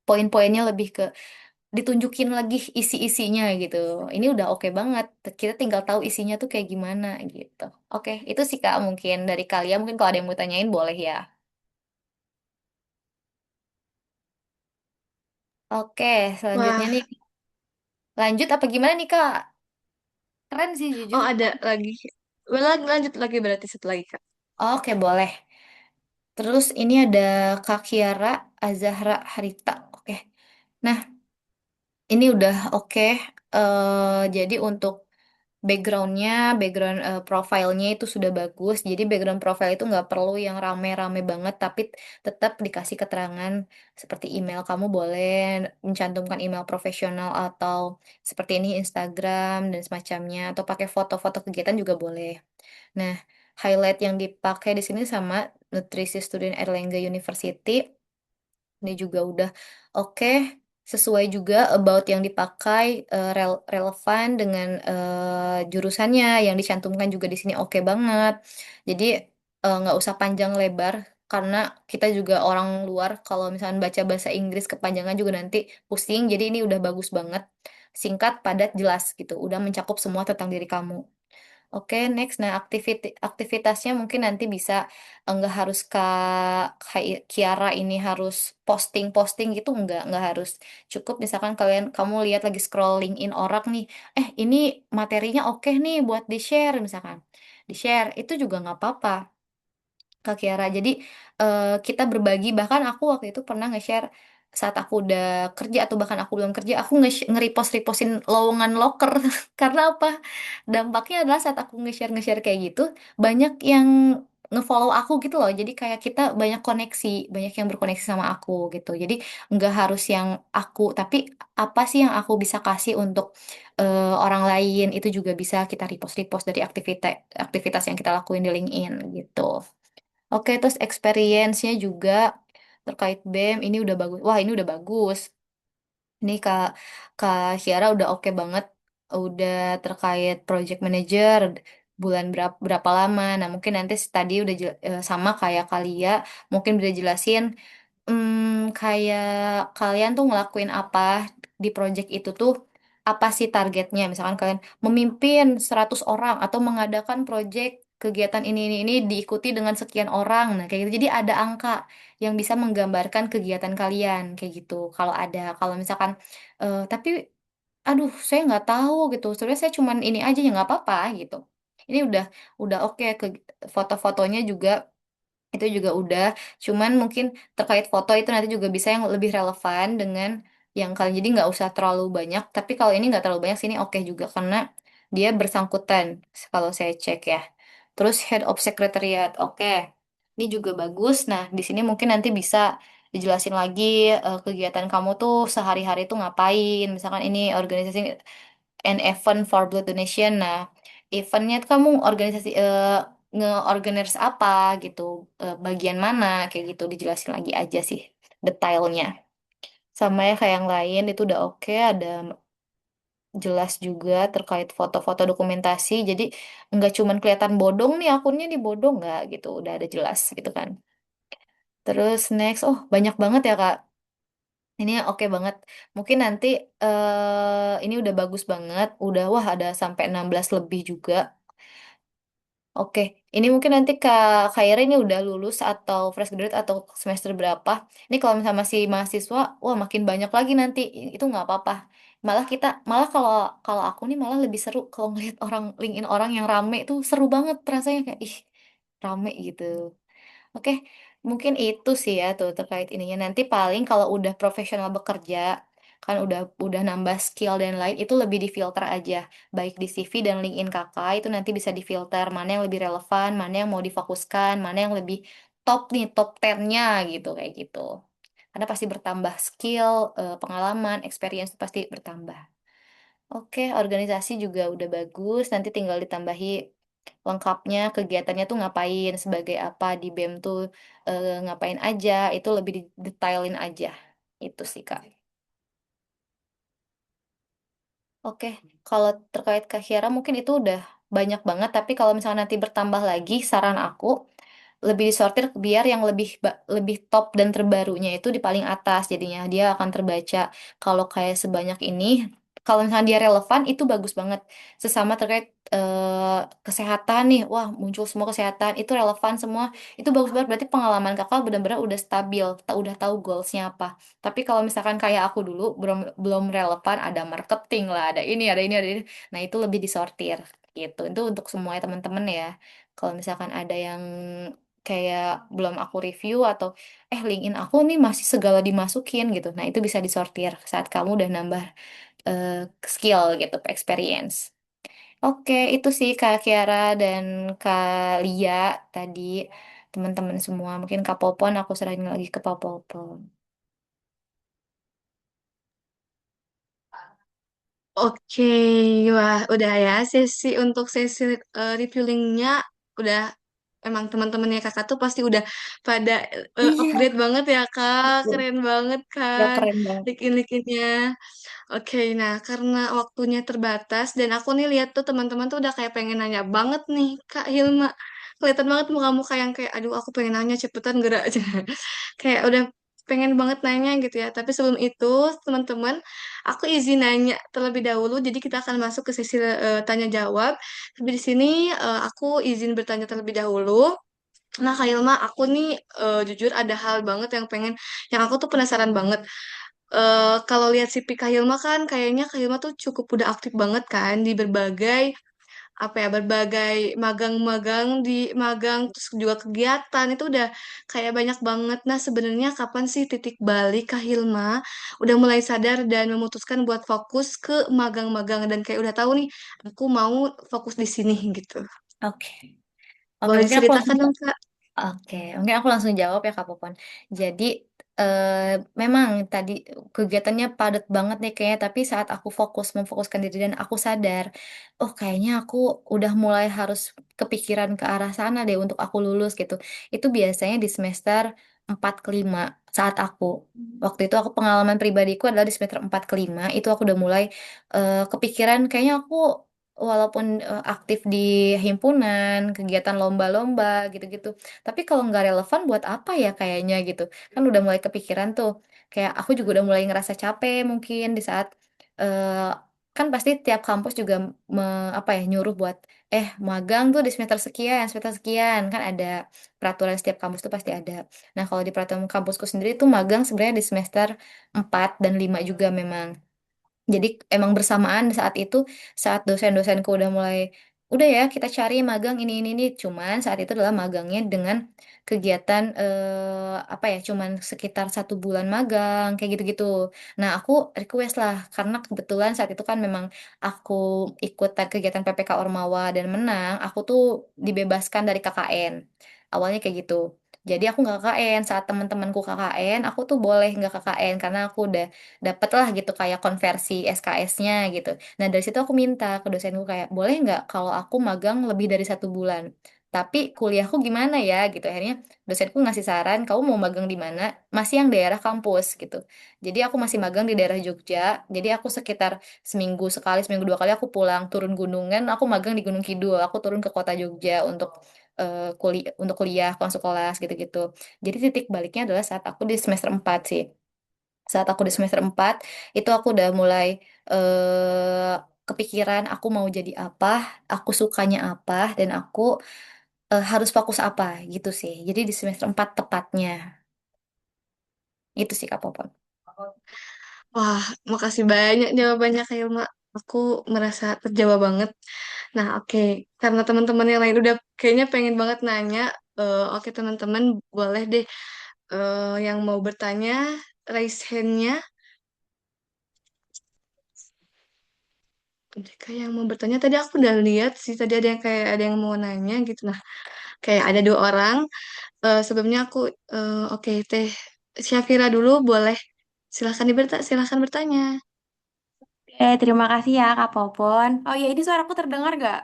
poin-poinnya lebih ke ditunjukin lagi isi-isinya gitu. Ini udah oke banget. Kita tinggal tahu isinya tuh kayak gimana gitu. Oke, itu sih Kak mungkin dari Kalia. Mungkin kalau ada yang mau tanyain boleh ya. Oke, selanjutnya Wah, nih. Lanjut apa gimana nih Kak? Keren sih oh jujur. ada lagi. Lanjut lagi berarti satu lagi, Kak. Oke, boleh. Terus ini ada Kak Kiara Azahra Harita. Oke. Nah, ini udah oke. Jadi untuk backgroundnya, background profilnya itu sudah bagus. Jadi background profile itu nggak perlu yang rame-rame banget, tapi tetap dikasih keterangan seperti email. Kamu boleh mencantumkan email profesional atau seperti ini Instagram dan semacamnya, atau pakai foto-foto kegiatan juga boleh. Nah, highlight yang dipakai di sini sama Nutrisi Student Erlangga University. Ini juga udah oke, sesuai juga about yang dipakai relevan dengan jurusannya yang dicantumkan juga di sini oke banget. Jadi nggak usah panjang lebar karena kita juga orang luar kalau misalnya baca bahasa Inggris kepanjangan juga nanti pusing. Jadi ini udah bagus banget, singkat, padat, jelas gitu. Udah mencakup semua tentang diri kamu. Oke, next. Nah, aktivitasnya mungkin nanti bisa enggak harus kayak Kiara ini harus posting-posting gitu enggak harus. Cukup misalkan kamu lihat lagi scrolling in orang nih, ini materinya oke nih buat di-share misalkan. Di-share itu juga nggak apa-apa. Kak Kiara. Jadi kita berbagi bahkan aku waktu itu pernah nge-share saat aku udah kerja atau bahkan aku belum kerja, aku nge-repost-repostin lowongan loker. Karena apa? Dampaknya adalah saat aku nge-share kayak gitu, banyak yang nge-follow aku gitu loh. Jadi kayak kita banyak koneksi, banyak yang berkoneksi sama aku gitu. Jadi nggak harus yang aku, tapi apa sih yang aku bisa kasih untuk orang lain, itu juga bisa kita repost-repost dari aktivitas aktivitas yang kita lakuin di LinkedIn gitu. Oke, terus experience-nya juga terkait BEM ini udah bagus. Wah, ini udah bagus. Ini Kak Syara udah oke banget. Udah terkait project manager bulan berapa lama. Nah, mungkin nanti tadi udah sama kayak Kalia, mungkin bisa jelasin kayak kalian tuh ngelakuin apa di project itu tuh, apa sih targetnya? Misalkan kalian memimpin 100 orang atau mengadakan project kegiatan ini diikuti dengan sekian orang. Nah, kayak gitu. Jadi ada angka yang bisa menggambarkan kegiatan kalian kayak gitu. Kalau ada, kalau misalkan tapi aduh saya nggak tahu gitu. Sebenarnya saya cuman ini aja ya nggak apa-apa gitu. Ini udah oke ke foto-fotonya juga itu juga udah, cuman mungkin terkait foto itu nanti juga bisa yang lebih relevan dengan yang kalian, jadi nggak usah terlalu banyak, tapi kalau ini nggak terlalu banyak sini oke juga karena dia bersangkutan kalau saya cek ya. Terus head of secretariat, oke, ini juga bagus. Nah, di sini mungkin nanti bisa dijelasin lagi kegiatan kamu tuh sehari-hari tuh ngapain, misalkan ini organisasi an event for blood donation. Nah, eventnya tuh kamu organisasi nge-organize apa gitu, bagian mana kayak gitu dijelasin lagi aja sih detailnya. Sama ya kayak yang lain itu udah oke, ada jelas juga terkait foto-foto dokumentasi. Jadi nggak cuman kelihatan bodong nih akunnya di bodong nggak gitu, udah ada jelas gitu kan. Terus next, oh banyak banget ya Kak. Ini oke banget. Mungkin nanti ini udah bagus banget. Udah wah ada sampai 16 lebih juga. Oke, ini mungkin nanti Kak Khairi ini udah lulus atau fresh graduate atau semester berapa. Ini kalau misalnya masih mahasiswa, wah makin banyak lagi nanti. Itu nggak apa-apa. Malah kalau kalau aku nih malah lebih seru kalau ngeliat orang LinkedIn orang yang rame tuh seru banget rasanya kayak ih rame gitu. Oke, mungkin itu sih ya tuh terkait ininya. Nanti paling kalau udah profesional bekerja, kan udah nambah skill dan lain itu lebih difilter aja. Baik di CV dan LinkedIn kakak itu nanti bisa difilter mana yang lebih relevan, mana yang mau difokuskan, mana yang lebih top nih, top 10-nya gitu kayak gitu. Karena pasti bertambah skill, pengalaman, experience itu pasti bertambah. Oke, organisasi juga udah bagus. Nanti tinggal ditambahi lengkapnya kegiatannya tuh ngapain, sebagai apa di BEM tuh ngapain aja. Itu lebih detailin aja. Itu sih, Kak. Oke, kalau terkait Kak Hyara mungkin itu udah banyak banget. Tapi kalau misalnya nanti bertambah lagi, saran aku lebih disortir biar yang lebih top dan terbarunya itu di paling atas, jadinya dia akan terbaca. Kalau kayak sebanyak ini, kalau misalnya dia relevan itu bagus banget. Sesama terkait kesehatan nih, wah muncul semua kesehatan itu relevan semua, itu bagus banget, berarti pengalaman kakak benar-benar udah stabil, udah tahu goalsnya apa. Tapi kalau misalkan kayak aku dulu belum belum relevan, ada marketing lah, ada ini, nah itu lebih disortir gitu. Itu untuk semua teman-teman ya. Kalau misalkan ada yang kayak belum aku review atau LinkedIn aku nih masih segala dimasukin gitu. Nah, itu bisa disortir saat kamu udah nambah eh, skill gitu, experience. Oke, itu sih Kak Kiara dan Kak Lia tadi teman-teman semua. Mungkin Kak Popon aku serahin lagi ke Kak Popon. Oke, wah udah ya sesi review linknya udah emang teman-temannya kakak tuh pasti udah pada Iya, upgrade banget ya kak, betul. keren banget Ya kan keren banget. linkin-linkinnya. Oke, nah karena waktunya terbatas dan aku nih lihat tuh teman-teman tuh udah kayak pengen nanya banget nih Kak Hilma. Kelihatan banget muka-muka yang kayak aduh aku pengen nanya cepetan gerak aja. Kayak udah pengen banget nanya gitu ya. Tapi sebelum itu teman-teman, aku izin nanya terlebih dahulu. Jadi kita akan masuk ke sesi tanya jawab. Tapi di sini aku izin bertanya terlebih dahulu. Nah, Kak Hilma, aku nih jujur ada hal banget yang aku tuh penasaran banget. Kalau lihat si Kak Hilma kan kayaknya Kak Hilma tuh cukup udah aktif banget kan di berbagai apa ya, berbagai magang-magang di magang, terus juga kegiatan itu udah kayak banyak banget. Nah, sebenarnya kapan sih titik balik Kak Hilma udah mulai sadar dan memutuskan buat fokus ke magang-magang dan kayak udah tahu nih aku mau fokus di sini gitu. Oke. Oke, Boleh mungkin aku diceritakan langsung. dong Kak? Oke, mungkin aku langsung jawab ya Kak Popon. Jadi memang tadi kegiatannya padat banget nih kayaknya, tapi saat aku memfokuskan diri dan aku sadar, oh kayaknya aku udah mulai harus kepikiran ke arah sana deh untuk aku lulus gitu. Itu biasanya di semester 4 ke 5 saat aku. Waktu itu aku pengalaman pribadiku adalah di semester 4 ke 5 itu aku udah mulai kepikiran kayaknya aku walaupun aktif di himpunan, kegiatan lomba-lomba gitu-gitu. Tapi kalau nggak relevan buat apa ya kayaknya gitu. Kan udah mulai kepikiran tuh. Kayak aku juga udah mulai ngerasa capek mungkin di saat eh, kan pasti tiap kampus juga apa ya nyuruh buat magang tuh di semester sekian kan ada peraturan setiap kampus tuh pasti ada. Nah, kalau di peraturan kampusku sendiri tuh magang sebenarnya di semester 4 dan 5 juga memang. Jadi emang bersamaan saat itu, saat dosen-dosenku udah mulai, udah ya kita cari magang ini. Cuman saat itu adalah magangnya dengan kegiatan apa ya, cuman sekitar 1 bulan magang kayak gitu-gitu. Nah aku request lah, karena kebetulan saat itu kan memang aku ikut kegiatan PPK Ormawa dan menang, aku tuh dibebaskan dari KKN. Awalnya kayak gitu. Jadi aku nggak KKN, saat teman-temanku KKN, aku tuh boleh nggak KKN karena aku udah dapet lah gitu kayak konversi SKS-nya gitu. Nah dari situ aku minta ke dosenku kayak boleh nggak kalau aku magang lebih dari 1 bulan. Tapi kuliahku gimana ya gitu. Akhirnya dosenku ngasih saran, kamu mau magang di mana? Masih yang daerah kampus gitu. Jadi aku masih magang di daerah Jogja. Jadi aku sekitar seminggu sekali, seminggu 2 kali aku pulang turun gunungan. Aku magang di Gunung Kidul. Aku turun ke kota Jogja untuk kuliah, masuk kelas gitu-gitu. Jadi titik baliknya adalah saat aku di semester 4 sih. Saat aku di semester 4 itu aku udah mulai kepikiran aku mau jadi apa, aku sukanya apa, dan aku harus fokus apa gitu sih. Jadi di semester 4 tepatnya. Itu sih Kak Popon. Wah, makasih banyak jawabannya Kak Hilma. Aku merasa terjawab banget. Nah, oke. Karena teman-teman yang lain udah kayaknya pengen banget nanya. Oke, teman-teman boleh deh yang mau bertanya, raise hand-nya. Mereka yang mau bertanya tadi aku udah lihat sih tadi ada yang kayak ada yang mau nanya gitu. Nah, kayak ada 2 orang. Sebelumnya aku oke Teh Syafira dulu boleh. Silahkan bertanya. Terima kasih ya Kak Popon. Oh iya, ini suaraku terdengar gak?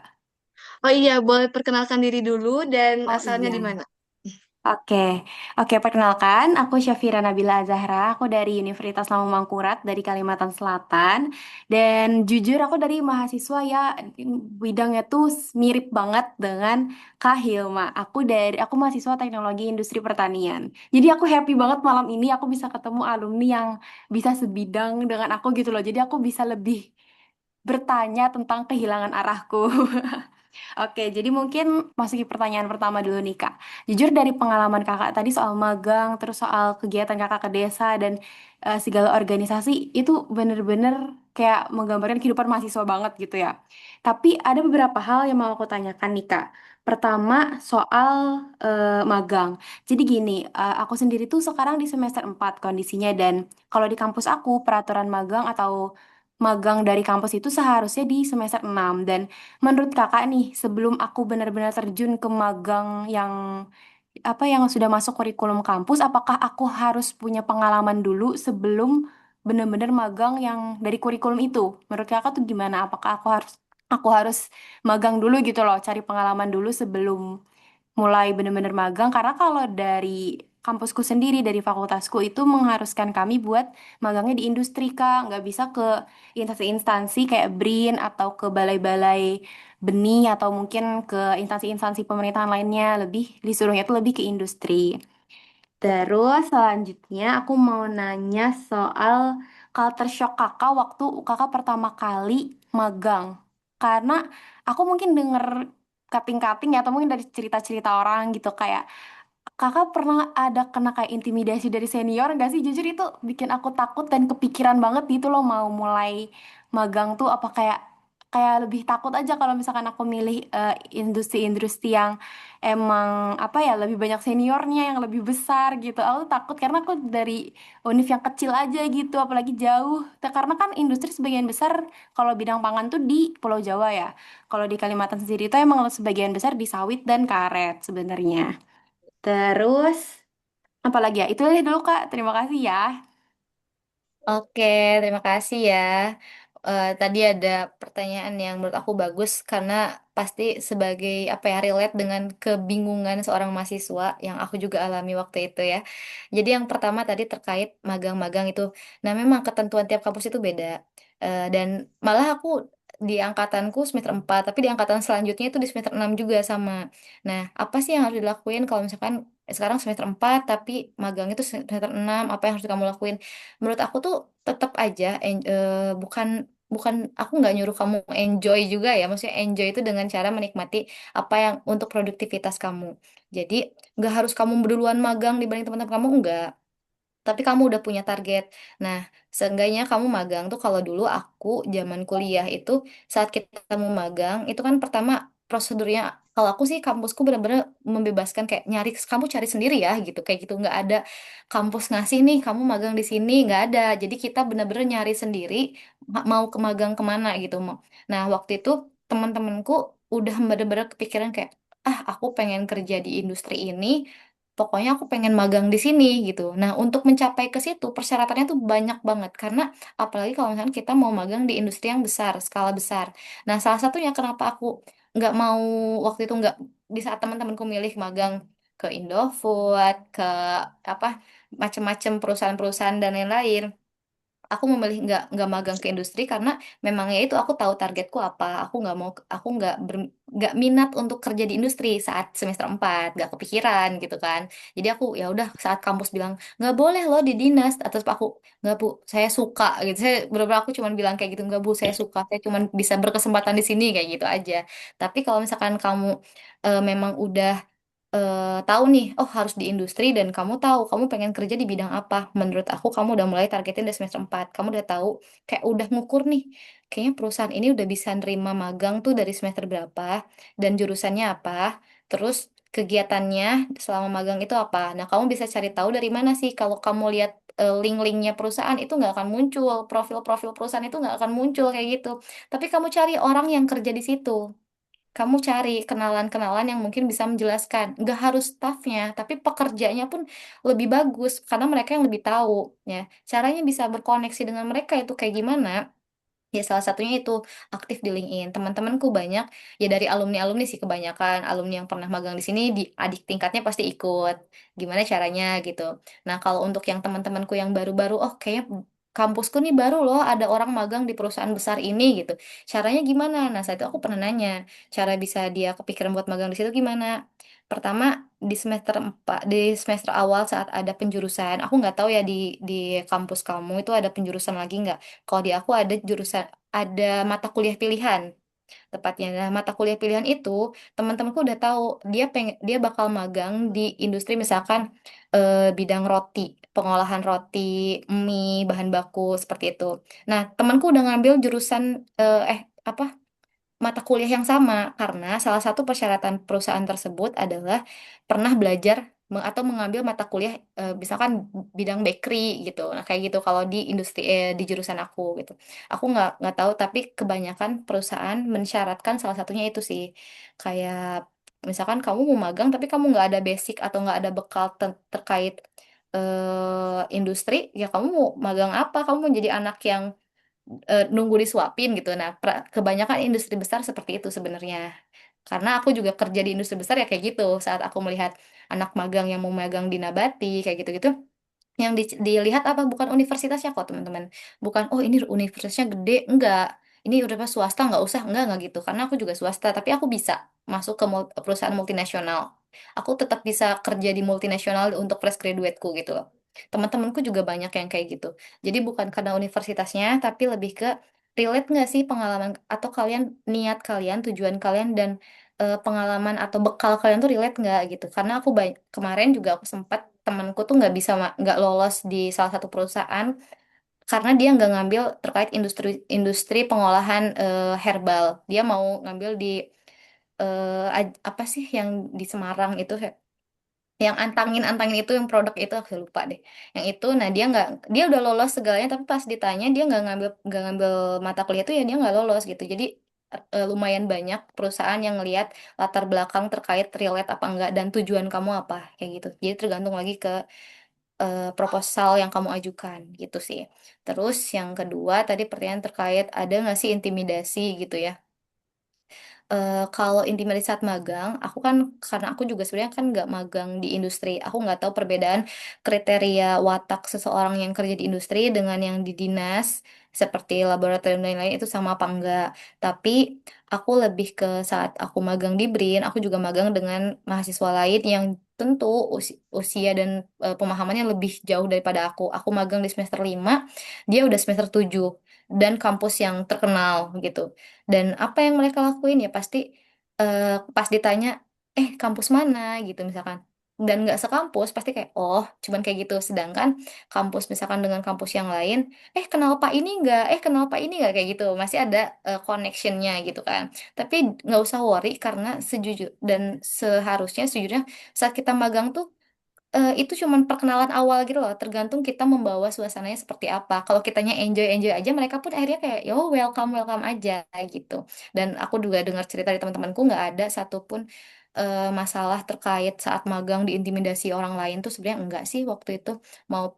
Oh iya, boleh perkenalkan diri dulu dan Oh asalnya iya. di mana? Oke, oke, perkenalkan, aku Syafira Nabila Azahra, aku dari Universitas Lama Mangkurat dari Kalimantan Selatan, dan jujur aku dari mahasiswa ya, bidangnya tuh mirip banget dengan Kak Hilma. Aku mahasiswa Teknologi Industri Pertanian. Jadi aku happy banget malam ini aku bisa ketemu alumni yang bisa sebidang dengan aku gitu loh. Jadi aku bisa lebih bertanya tentang kehilangan arahku. Oke, jadi mungkin masuki pertanyaan pertama dulu nih Kak. Jujur dari pengalaman Kakak tadi soal magang, terus soal kegiatan Kakak ke desa dan segala organisasi itu bener-bener kayak menggambarkan kehidupan mahasiswa banget gitu ya. Tapi ada beberapa hal yang mau aku tanyakan nih Kak. Pertama soal magang. Jadi gini, aku sendiri tuh sekarang di semester 4 kondisinya dan kalau di kampus aku peraturan magang atau magang dari kampus itu seharusnya di semester 6 dan menurut kakak nih, sebelum aku benar-benar terjun ke magang yang yang sudah masuk kurikulum kampus, apakah aku harus punya pengalaman dulu sebelum benar-benar magang yang dari kurikulum itu? Menurut kakak tuh gimana? Apakah aku harus magang dulu gitu loh, cari pengalaman dulu sebelum mulai bener-bener magang karena kalau dari kampusku sendiri dari fakultasku itu mengharuskan kami buat magangnya di industri Kak, nggak bisa ke instansi-instansi kayak BRIN atau ke balai-balai benih atau mungkin ke instansi-instansi pemerintahan lainnya, lebih disuruhnya itu lebih ke industri. Terus selanjutnya aku mau nanya soal culture shock kakak waktu kakak pertama kali magang. Karena aku mungkin denger kating-kating ya, atau mungkin dari cerita-cerita orang gitu kayak kakak pernah ada kena kayak intimidasi dari senior nggak sih? Jujur itu bikin aku takut dan kepikiran banget gitu loh mau mulai magang tuh apa kayak kayak lebih takut aja kalau misalkan aku milih industri-industri yang emang apa ya lebih banyak seniornya yang lebih besar gitu. Aku tuh takut karena aku dari univ yang kecil aja gitu, apalagi jauh. Karena kan industri sebagian besar kalau bidang pangan tuh di Pulau Jawa ya. Kalau di Kalimantan sendiri itu emang sebagian besar di sawit dan karet sebenarnya. Terus apalagi ya? Itu aja dulu Kak. Terima kasih ya. Oke, terima kasih ya. Tadi ada pertanyaan yang menurut aku bagus karena pasti sebagai apa ya relate dengan kebingungan seorang mahasiswa yang aku juga alami waktu itu ya. Jadi yang pertama tadi terkait magang-magang itu. Nah, memang ketentuan tiap kampus itu beda. Dan malah aku di angkatanku semester 4, tapi di angkatan selanjutnya itu di semester 6 juga sama. Nah, apa sih yang harus dilakuin kalau misalkan sekarang semester 4 tapi magang itu semester 6, apa yang harus kamu lakuin? Menurut aku tuh tetap aja bukan bukan aku nggak nyuruh kamu enjoy juga ya, maksudnya enjoy itu dengan cara menikmati apa yang untuk produktivitas kamu. Jadi nggak harus kamu duluan magang dibanding teman-teman kamu, enggak, tapi kamu udah punya target. Nah, seenggaknya kamu magang tuh, kalau dulu aku zaman kuliah itu saat kita mau magang itu kan pertama prosedurnya, kalau aku sih kampusku benar-benar membebaskan kayak nyari, kamu cari sendiri ya gitu, kayak gitu, nggak ada kampus ngasih nih kamu magang di sini, nggak ada. Jadi kita benar-benar nyari sendiri mau ke magang kemana gitu. Nah, waktu itu teman-temanku udah benar-benar kepikiran kayak, ah aku pengen kerja di industri ini, pokoknya aku pengen magang di sini gitu. Nah, untuk mencapai ke situ persyaratannya tuh banyak banget karena apalagi kalau misalnya kita mau magang di industri yang besar, skala besar. Nah, salah satunya kenapa aku nggak mau waktu itu, nggak, di saat teman-temanku milih magang ke Indofood, ke apa macam-macam perusahaan-perusahaan dan lain-lain, aku memilih nggak magang ke industri karena memangnya itu aku tahu targetku apa. Aku nggak mau, aku nggak minat untuk kerja di industri saat semester 4, nggak kepikiran gitu kan. Jadi aku ya udah, saat kampus bilang nggak boleh loh di dinas, atau aku nggak bu, saya suka gitu, saya beberapa aku cuma bilang kayak gitu, nggak bu saya suka, saya cuma bisa berkesempatan di sini kayak gitu aja. Tapi kalau misalkan kamu memang udah tahu nih, oh harus di industri, dan kamu tahu kamu pengen kerja di bidang apa. Menurut aku kamu udah mulai targetin dari semester 4. Kamu udah tahu, kayak udah ngukur nih. Kayaknya perusahaan ini udah bisa nerima magang tuh dari semester berapa, dan jurusannya apa. Terus kegiatannya selama magang itu apa. Nah, kamu bisa cari tahu dari mana sih. Kalau kamu lihat link-linknya perusahaan itu nggak akan muncul, profil-profil perusahaan itu nggak akan muncul kayak gitu. Tapi kamu cari orang yang kerja di situ. Kamu cari kenalan-kenalan yang mungkin bisa menjelaskan. Nggak harus staffnya, tapi pekerjanya pun lebih bagus karena mereka yang lebih tahu. Ya, caranya bisa berkoneksi dengan mereka itu kayak gimana? Ya salah satunya itu aktif di LinkedIn. Teman-temanku banyak ya dari alumni-alumni sih, kebanyakan alumni yang pernah magang di sini, di adik tingkatnya pasti ikut. Gimana caranya gitu. Nah, kalau untuk yang teman-temanku yang baru-baru, oh kayaknya kampusku nih baru loh ada orang magang di perusahaan besar ini gitu. Caranya gimana? Nah, saat itu aku pernah nanya, cara bisa dia kepikiran buat magang di situ gimana? Pertama, di semester 4, di semester awal saat ada penjurusan, aku nggak tahu ya di kampus kamu itu ada penjurusan lagi nggak. Kalau di aku ada jurusan, ada mata kuliah pilihan tepatnya. Nah, mata kuliah pilihan itu teman-temanku udah tahu dia bakal magang di industri misalkan bidang roti, pengolahan roti, mie, bahan baku seperti itu. Nah, temanku udah ngambil jurusan apa mata kuliah yang sama karena salah satu persyaratan perusahaan tersebut adalah pernah belajar atau mengambil mata kuliah misalkan bidang bakery gitu. Nah, kayak gitu kalau di industri di jurusan aku gitu. Aku nggak tahu, tapi kebanyakan perusahaan mensyaratkan salah satunya itu sih. Kayak misalkan kamu mau magang tapi kamu nggak ada basic atau nggak ada bekal terkait industri, ya kamu mau magang apa? Kamu mau jadi anak yang nunggu disuapin gitu. Nah, kebanyakan industri besar seperti itu sebenarnya. Karena aku juga kerja di industri besar ya kayak gitu. Saat aku melihat anak magang yang mau magang di Nabati kayak gitu-gitu, yang dilihat apa, bukan universitasnya kok teman-teman, bukan oh ini universitasnya gede, enggak, ini udah pas swasta nggak usah, enggak gitu, karena aku juga swasta tapi aku bisa masuk ke perusahaan multinasional, aku tetap bisa kerja di multinasional untuk fresh graduateku gitu loh. Teman-temanku juga banyak yang kayak gitu, jadi bukan karena universitasnya tapi lebih ke relate nggak sih pengalaman, atau kalian, niat kalian, tujuan kalian, dan pengalaman atau bekal kalian tuh relate nggak gitu. Karena aku kemarin juga aku sempat, temanku tuh nggak bisa nggak lolos di salah satu perusahaan karena dia nggak ngambil terkait industri industri pengolahan herbal. Dia mau ngambil di apa sih yang di Semarang itu, yang antangin-antangin itu, yang produk itu aku lupa deh. Yang itu, nah dia udah lolos segalanya, tapi pas ditanya dia nggak ngambil mata kuliah itu, ya dia nggak lolos gitu. Jadi lumayan banyak perusahaan yang ngelihat latar belakang terkait relate apa enggak dan tujuan kamu apa kayak gitu. Jadi tergantung lagi ke proposal yang kamu ajukan gitu sih. Terus yang kedua tadi pertanyaan terkait ada nggak sih intimidasi gitu ya. Kalau intimidasi saat magang, aku kan karena aku juga sebenarnya kan nggak magang di industri, aku nggak tahu perbedaan kriteria watak seseorang yang kerja di industri dengan yang di dinas seperti laboratorium dan lain-lain itu sama apa enggak. Tapi aku lebih ke saat aku magang di BRIN, aku juga magang dengan mahasiswa lain yang tentu usia dan pemahamannya lebih jauh daripada aku. Aku magang di semester 5, dia udah semester 7 dan kampus yang terkenal gitu. Dan apa yang mereka lakuin ya pasti pas ditanya, kampus mana gitu misalkan. Dan nggak sekampus, pasti kayak, oh cuman kayak gitu. Sedangkan kampus misalkan dengan kampus yang lain, kenal Pak ini nggak? Kenal Pak ini nggak? Kayak gitu. Masih ada connectionnya gitu kan. Tapi nggak usah worry karena sejujur dan seharusnya sejujurnya saat kita magang tuh itu cuman perkenalan awal gitu loh, tergantung kita membawa suasananya seperti apa. Kalau kitanya enjoy enjoy aja, mereka pun akhirnya kayak yo welcome welcome aja gitu. Dan aku juga dengar cerita dari teman-temanku nggak ada satupun masalah terkait saat magang diintimidasi orang lain tuh, sebenarnya enggak sih waktu itu.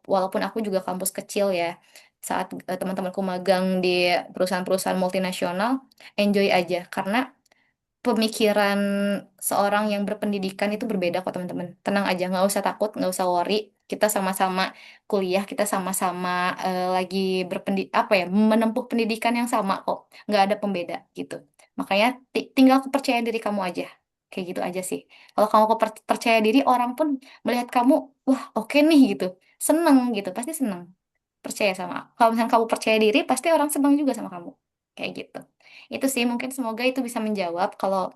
Walaupun aku juga kampus kecil ya, saat teman-temanku magang di perusahaan-perusahaan multinasional, enjoy aja karena pemikiran seorang yang berpendidikan itu berbeda kok teman-teman. Tenang aja, nggak usah takut, nggak usah worry. Kita sama-sama kuliah, kita sama-sama lagi apa ya, menempuh pendidikan yang sama kok. Nggak ada pembeda gitu. Makanya tinggal kepercayaan diri kamu aja. Kayak gitu aja sih. Kalau kamu percaya diri, orang pun melihat kamu, wah oke nih gitu. Seneng gitu, pasti seneng. Percaya sama. Kalau misalnya kamu percaya diri, pasti orang seneng juga sama kamu. Kayak gitu. Itu sih mungkin semoga itu bisa menjawab. Kalau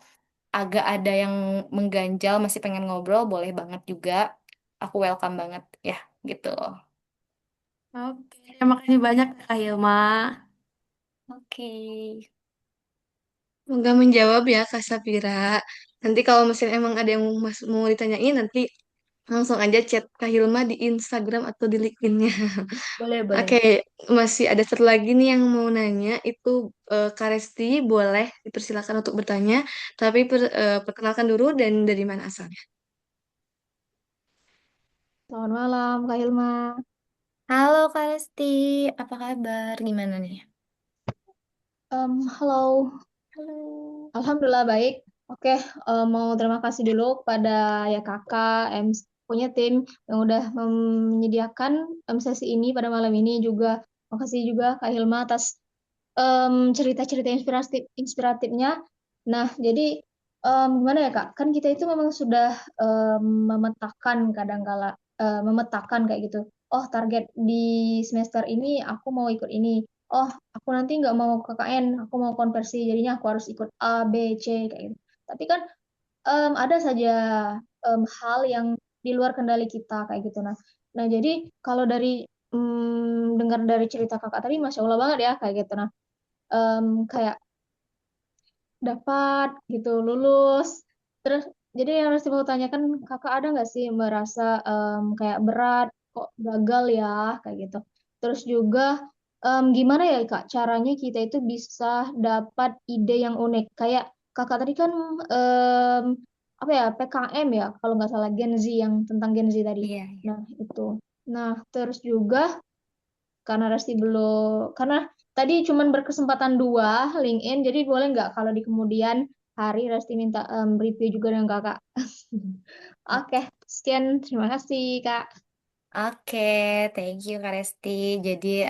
agak ada yang mengganjal masih pengen ngobrol boleh banget juga, aku welcome banget ya gitu. Oke, makasih banyak Kak Hilma. Oke. Semoga menjawab ya Kak Safira. Nanti kalau misalnya emang ada yang mau ditanyain, nanti langsung aja chat Kak Hilma di Instagram atau di LinkedIn-nya. Boleh, boleh. Oke, masih ada satu lagi nih yang mau nanya. Itu Kak Resti, boleh dipersilakan untuk bertanya. Tapi perkenalkan dulu dan dari mana asalnya. Selamat malam, Kak Hilma. Halo Kak Lesti, apa kabar? Gimana nih? Halo, Halo. Alhamdulillah baik. Oke, mau terima kasih dulu kepada ya kakak, punya tim yang udah menyediakan sesi ini pada malam ini juga. Makasih juga Kak Hilma atas cerita-cerita inspiratifnya. Nah, jadi gimana ya Kak? Kan kita itu memang sudah memetakan kadangkala memetakan kayak gitu. Oh, target di semester ini aku mau ikut ini. Oh, aku nanti nggak mau KKN, aku mau konversi, jadinya aku harus ikut A, B, C kayak gitu. Tapi kan ada saja hal yang di luar kendali kita kayak gitu. Nah, jadi kalau dari dengar dari cerita kakak tadi, masya Allah banget ya kayak gitu. Nah, kayak dapat gitu lulus terus jadi yang harus mau tanyakan kakak ada nggak sih merasa kayak berat kok gagal ya kayak gitu terus juga gimana ya kak caranya kita itu bisa dapat ide yang unik kayak kakak tadi kan em, apa ya PKM ya kalau nggak salah Gen Z yang tentang Gen Z tadi Iya, iya. nah itu nah terus juga karena Resti belum karena tadi cuman berkesempatan dua LinkedIn jadi boleh nggak kalau di kemudian hari Resti minta review juga dengan kakak. Oke, sekian terima kasih kak. Oke, thank you Kak Lesti. Jadi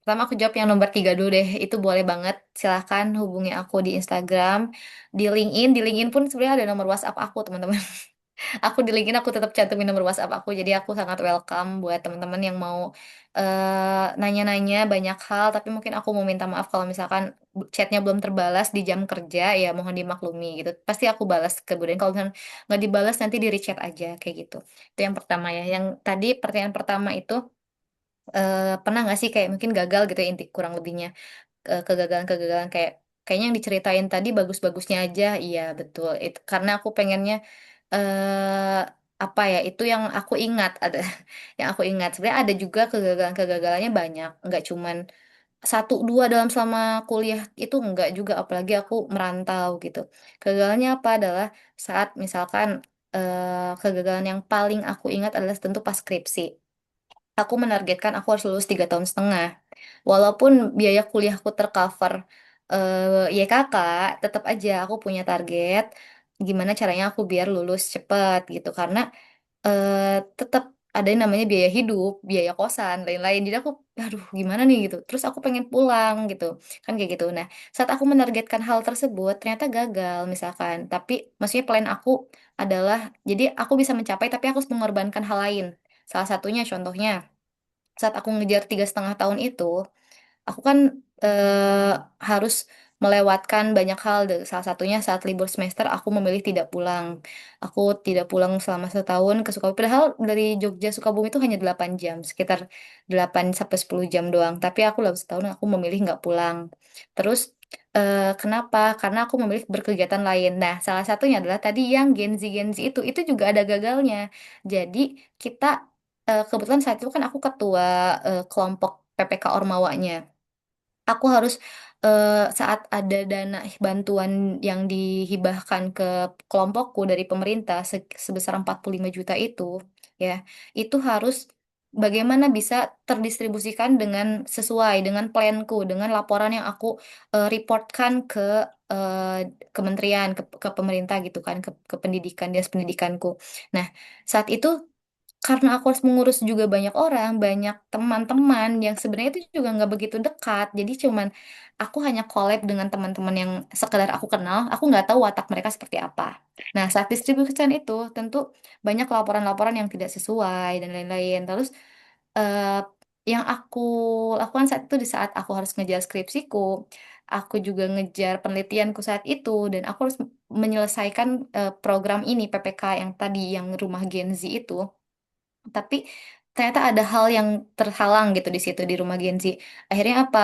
pertama aku jawab yang nomor 3 dulu deh. Itu boleh banget. Silahkan hubungi aku di Instagram, di LinkedIn pun sebenarnya ada nomor WhatsApp aku teman-teman. Aku di LinkedIn aku tetap cantumin nomor WhatsApp aku, jadi aku sangat welcome buat teman-teman yang mau nanya-nanya banyak hal. Tapi mungkin aku mau minta maaf kalau misalkan chatnya belum terbalas di jam kerja, ya mohon dimaklumi gitu. Pasti aku balas kemudian. Kalau misalkan nggak dibalas nanti di rechat aja kayak gitu. Itu yang pertama ya. Yang tadi pertanyaan pertama itu Pernah nggak sih kayak mungkin gagal gitu ya, inti kurang lebihnya. Kegagalan-kegagalan kayak kayaknya yang diceritain tadi bagus-bagusnya aja. Iya, betul. Itu karena aku pengennya eh apa ya, itu yang aku ingat ada yang aku ingat. Sebenarnya ada juga kegagalan-kegagalannya banyak, nggak cuman satu dua dalam selama kuliah itu enggak juga, apalagi aku merantau gitu. Kegagalannya apa adalah saat misalkan kegagalan yang paling aku ingat adalah tentu pas skripsi. Aku menargetkan aku harus lulus 3 tahun setengah. Walaupun biaya kuliahku tercover YKK, tetap aja aku punya target gimana caranya aku biar lulus cepet gitu. Karena tetap ada yang namanya biaya hidup, biaya kosan, lain-lain. Jadi aku, aduh gimana nih gitu. Terus aku pengen pulang gitu, kan kayak gitu. Nah, saat aku menargetkan hal tersebut, ternyata gagal misalkan. Tapi maksudnya plan aku adalah, jadi aku bisa mencapai, tapi aku harus mengorbankan hal lain. Salah satunya, contohnya, saat aku ngejar 3,5 tahun itu, aku kan eh, harus melewatkan banyak hal. Salah satunya saat libur semester aku memilih tidak pulang. Aku tidak pulang selama setahun ke Sukabumi. Padahal dari Jogja Sukabumi itu hanya 8 jam, sekitar 8 sampai 10 jam doang. Tapi aku dalam setahun aku memilih nggak pulang. Terus kenapa? Karena aku memilih berkegiatan lain. Nah, salah satunya adalah tadi yang Gen Z itu juga ada gagalnya. Jadi kita kebetulan saat itu kan aku ketua kelompok PPK Ormawanya. Aku harus saat ada dana bantuan yang dihibahkan ke kelompokku dari pemerintah sebesar 45 juta itu, ya, itu harus bagaimana bisa terdistribusikan dengan sesuai dengan planku, dengan laporan yang aku reportkan ke eh, kementerian, ke pemerintah gitu kan, ke pendidikan, dinas pendidikanku. Nah, saat itu karena aku harus mengurus juga banyak orang, banyak teman-teman yang sebenarnya itu juga nggak begitu dekat. Jadi cuman aku hanya collab dengan teman-teman yang sekedar aku kenal, aku nggak tahu watak mereka seperti apa. Nah, saat distribusikan itu tentu banyak laporan-laporan yang tidak sesuai dan lain-lain. Terus eh, yang aku lakukan saat itu di saat aku harus ngejar skripsiku, aku juga ngejar penelitianku saat itu, dan aku harus menyelesaikan program ini PPK yang tadi yang rumah Gen Z itu. Tapi ternyata ada hal yang terhalang gitu di situ di rumah Gen Z. Akhirnya apa?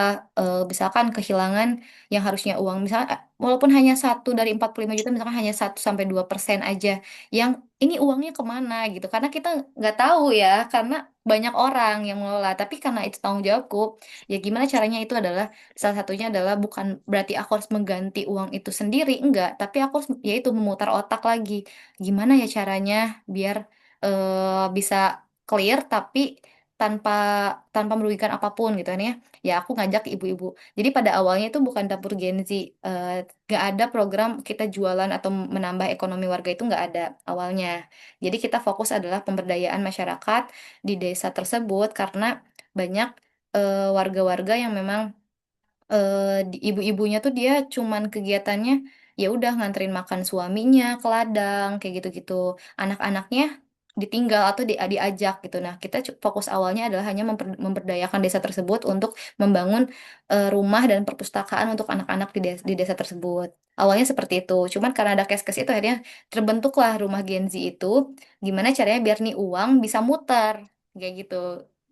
Misalkan kehilangan yang harusnya uang, misalkan walaupun hanya 1 dari 45 juta, misalkan hanya 1 sampai 2% aja, yang ini uangnya kemana gitu. Karena kita nggak tahu ya, karena banyak orang yang mengelola. Tapi karena itu tanggung jawabku, ya gimana caranya itu adalah salah satunya adalah bukan berarti aku harus mengganti uang itu sendiri, enggak. Tapi aku harus yaitu memutar otak lagi. Gimana ya caranya biar bisa clear tapi tanpa tanpa merugikan apapun gitu kan ya. Ya aku ngajak ibu-ibu. Jadi pada awalnya itu bukan dapur Gen Z, eh, nggak ada program kita jualan atau menambah ekonomi warga, itu nggak ada awalnya. Jadi kita fokus adalah pemberdayaan masyarakat di desa tersebut karena banyak warga-warga yang memang ibu-ibunya tuh dia cuman kegiatannya ya udah nganterin makan suaminya ke ladang kayak gitu-gitu. Anak-anaknya ditinggal atau diajak gitu. Nah, kita fokus awalnya adalah hanya memberdayakan desa tersebut untuk membangun rumah dan perpustakaan untuk anak-anak di desa tersebut. Awalnya seperti itu. Cuman karena ada kes-kes itu akhirnya terbentuklah rumah Gen Z itu. Gimana caranya biar nih uang bisa muter kayak gitu.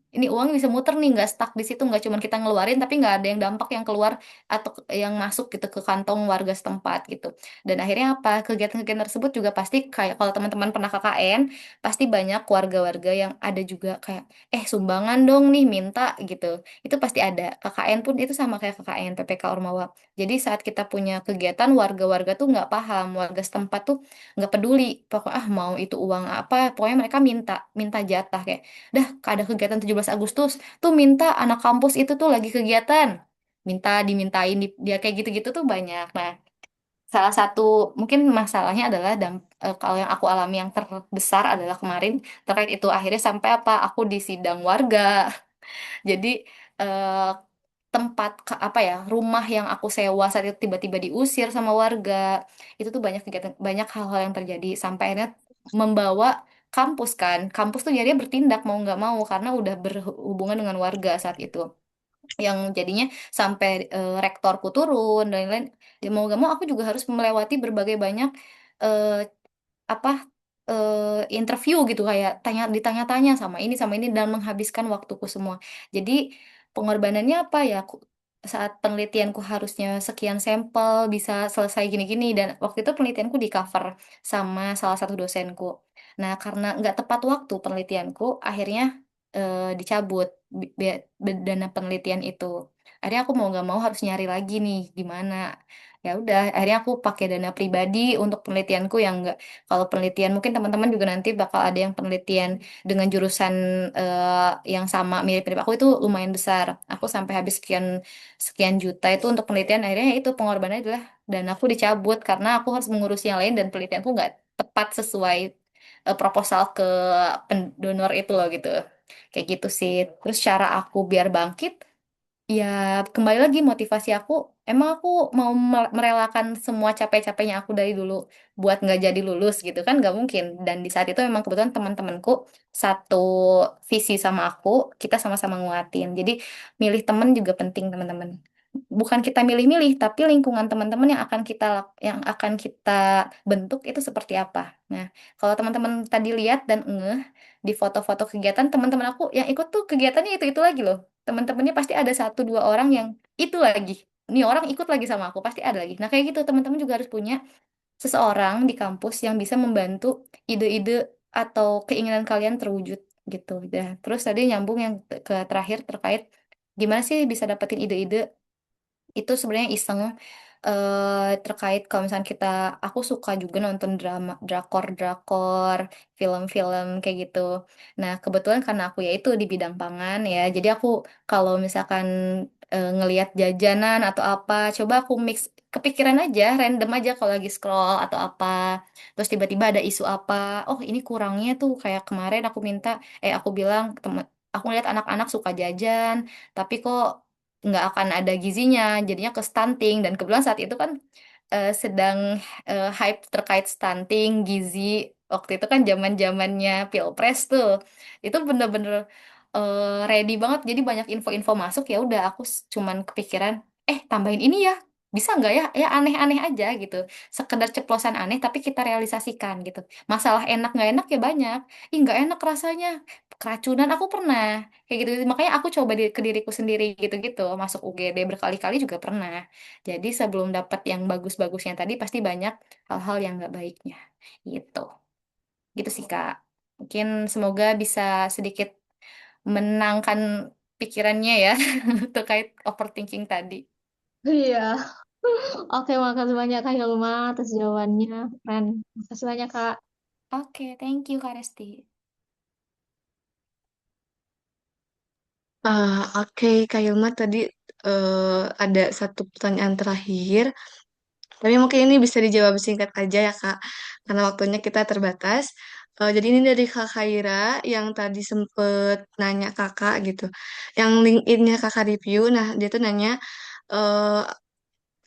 Ini uang bisa muter nih, nggak stuck di situ, nggak cuma kita ngeluarin tapi nggak ada yang dampak yang keluar atau yang masuk gitu ke kantong warga setempat gitu. Dan akhirnya apa, kegiatan-kegiatan tersebut juga pasti kayak kalau teman-teman pernah KKN, pasti banyak warga-warga yang ada juga kayak sumbangan dong nih minta gitu. Itu pasti ada. KKN pun itu sama kayak KKN PPK Ormawa. Jadi saat kita punya kegiatan, warga-warga tuh nggak paham, warga setempat tuh nggak peduli, pokoknya mau itu uang apa, pokoknya mereka minta minta jatah kayak dah ada kegiatan 17 Agustus tuh minta anak kampus itu tuh lagi kegiatan, minta dimintain dia kayak gitu-gitu tuh banyak. Nah, salah satu mungkin masalahnya adalah kalau yang aku alami yang terbesar adalah kemarin terkait itu akhirnya sampai apa aku di sidang warga. Jadi eh, tempat apa ya, rumah yang aku sewa saat itu tiba-tiba diusir sama warga. Itu tuh banyak kegiatan, banyak hal-hal yang terjadi sampai akhirnya membawa kampus kan. Kampus tuh jadinya bertindak mau nggak mau karena udah berhubungan dengan warga saat itu. Yang jadinya sampai rektorku turun dan lain-lain. Mau nggak mau aku juga harus melewati berbagai banyak eh, apa interview gitu kayak ditanya-tanya sama ini dan menghabiskan waktuku semua. Jadi pengorbanannya apa ya? Saat penelitianku harusnya sekian sampel bisa selesai gini-gini dan waktu itu penelitianku di cover sama salah satu dosenku. Nah, karena nggak tepat waktu penelitianku, akhirnya dicabut dana penelitian itu. Akhirnya aku mau nggak mau harus nyari lagi nih gimana. Ya udah, akhirnya aku pakai dana pribadi untuk penelitianku yang nggak, kalau penelitian mungkin teman-teman juga nanti bakal ada yang penelitian dengan jurusan yang sama mirip-mirip aku itu lumayan besar. Aku sampai habis sekian sekian juta itu untuk penelitian. Akhirnya ya itu pengorbanannya adalah dan aku dicabut karena aku harus mengurus yang lain dan penelitianku nggak tepat sesuai proposal ke pendonor itu loh gitu. Kayak gitu sih. Terus cara aku biar bangkit, ya, kembali lagi motivasi aku, emang aku mau merelakan semua capek-capeknya aku dari dulu buat nggak jadi lulus gitu kan nggak mungkin. Dan di saat itu memang kebetulan teman-temanku satu visi sama aku, kita sama-sama nguatin. Jadi milih temen juga penting teman-teman. Bukan kita milih-milih, tapi lingkungan teman-teman yang akan kita bentuk itu seperti apa. Nah, kalau teman-teman tadi lihat dan ngeh di foto-foto kegiatan teman-teman aku yang ikut tuh kegiatannya itu lagi loh, teman-temannya pasti ada satu dua orang yang itu lagi. Nih orang ikut lagi sama aku, pasti ada lagi. Nah, kayak gitu teman-teman juga harus punya seseorang di kampus yang bisa membantu ide-ide atau keinginan kalian terwujud gitu. Dah. Terus tadi nyambung yang ke terakhir terkait gimana sih bisa dapetin ide-ide itu sebenarnya iseng terkait kalau misalnya aku suka juga nonton drama, drakor-drakor, film-film kayak gitu. Nah, kebetulan karena aku ya itu di bidang pangan ya, jadi aku kalau misalkan ngelihat jajanan atau apa, coba aku mix kepikiran aja, random aja kalau lagi scroll atau apa. Terus tiba-tiba ada isu apa, oh ini kurangnya tuh kayak kemarin aku bilang ke temen, aku lihat anak-anak suka jajan, tapi kok nggak akan ada gizinya, jadinya ke stunting. Dan kebetulan saat itu kan sedang hype terkait stunting, gizi. Waktu itu kan zaman-zamannya Pilpres tuh. Itu bener-bener ready banget. Jadi banyak info-info masuk ya udah aku cuman kepikiran, tambahin ini ya. Bisa nggak ya? Ya aneh-aneh aja gitu. Sekedar ceplosan aneh tapi kita realisasikan gitu. Masalah enak nggak enak ya banyak. Ih nggak enak rasanya. Keracunan aku pernah kayak gitu, makanya aku coba ke diriku sendiri gitu-gitu masuk UGD berkali-kali juga pernah. Jadi sebelum dapat yang bagus-bagusnya tadi pasti banyak hal-hal yang nggak baiknya gitu. Gitu sih Kak, mungkin semoga bisa sedikit menangkan pikirannya ya terkait overthinking tadi. Iya. Oke, makasih banyak Kak Hilma atas jawabannya. Keren. Makasih banyak Kak. Oke, thank you Kak Resti. Oke, Kak Hilma tadi ada satu pertanyaan terakhir. Tapi mungkin ini bisa dijawab singkat aja ya, Kak. Karena waktunya kita terbatas. Jadi ini dari Kak Khaira yang tadi sempet nanya Kakak gitu. Yang LinkedIn-nya Kakak review. Nah, dia tuh nanya, eh,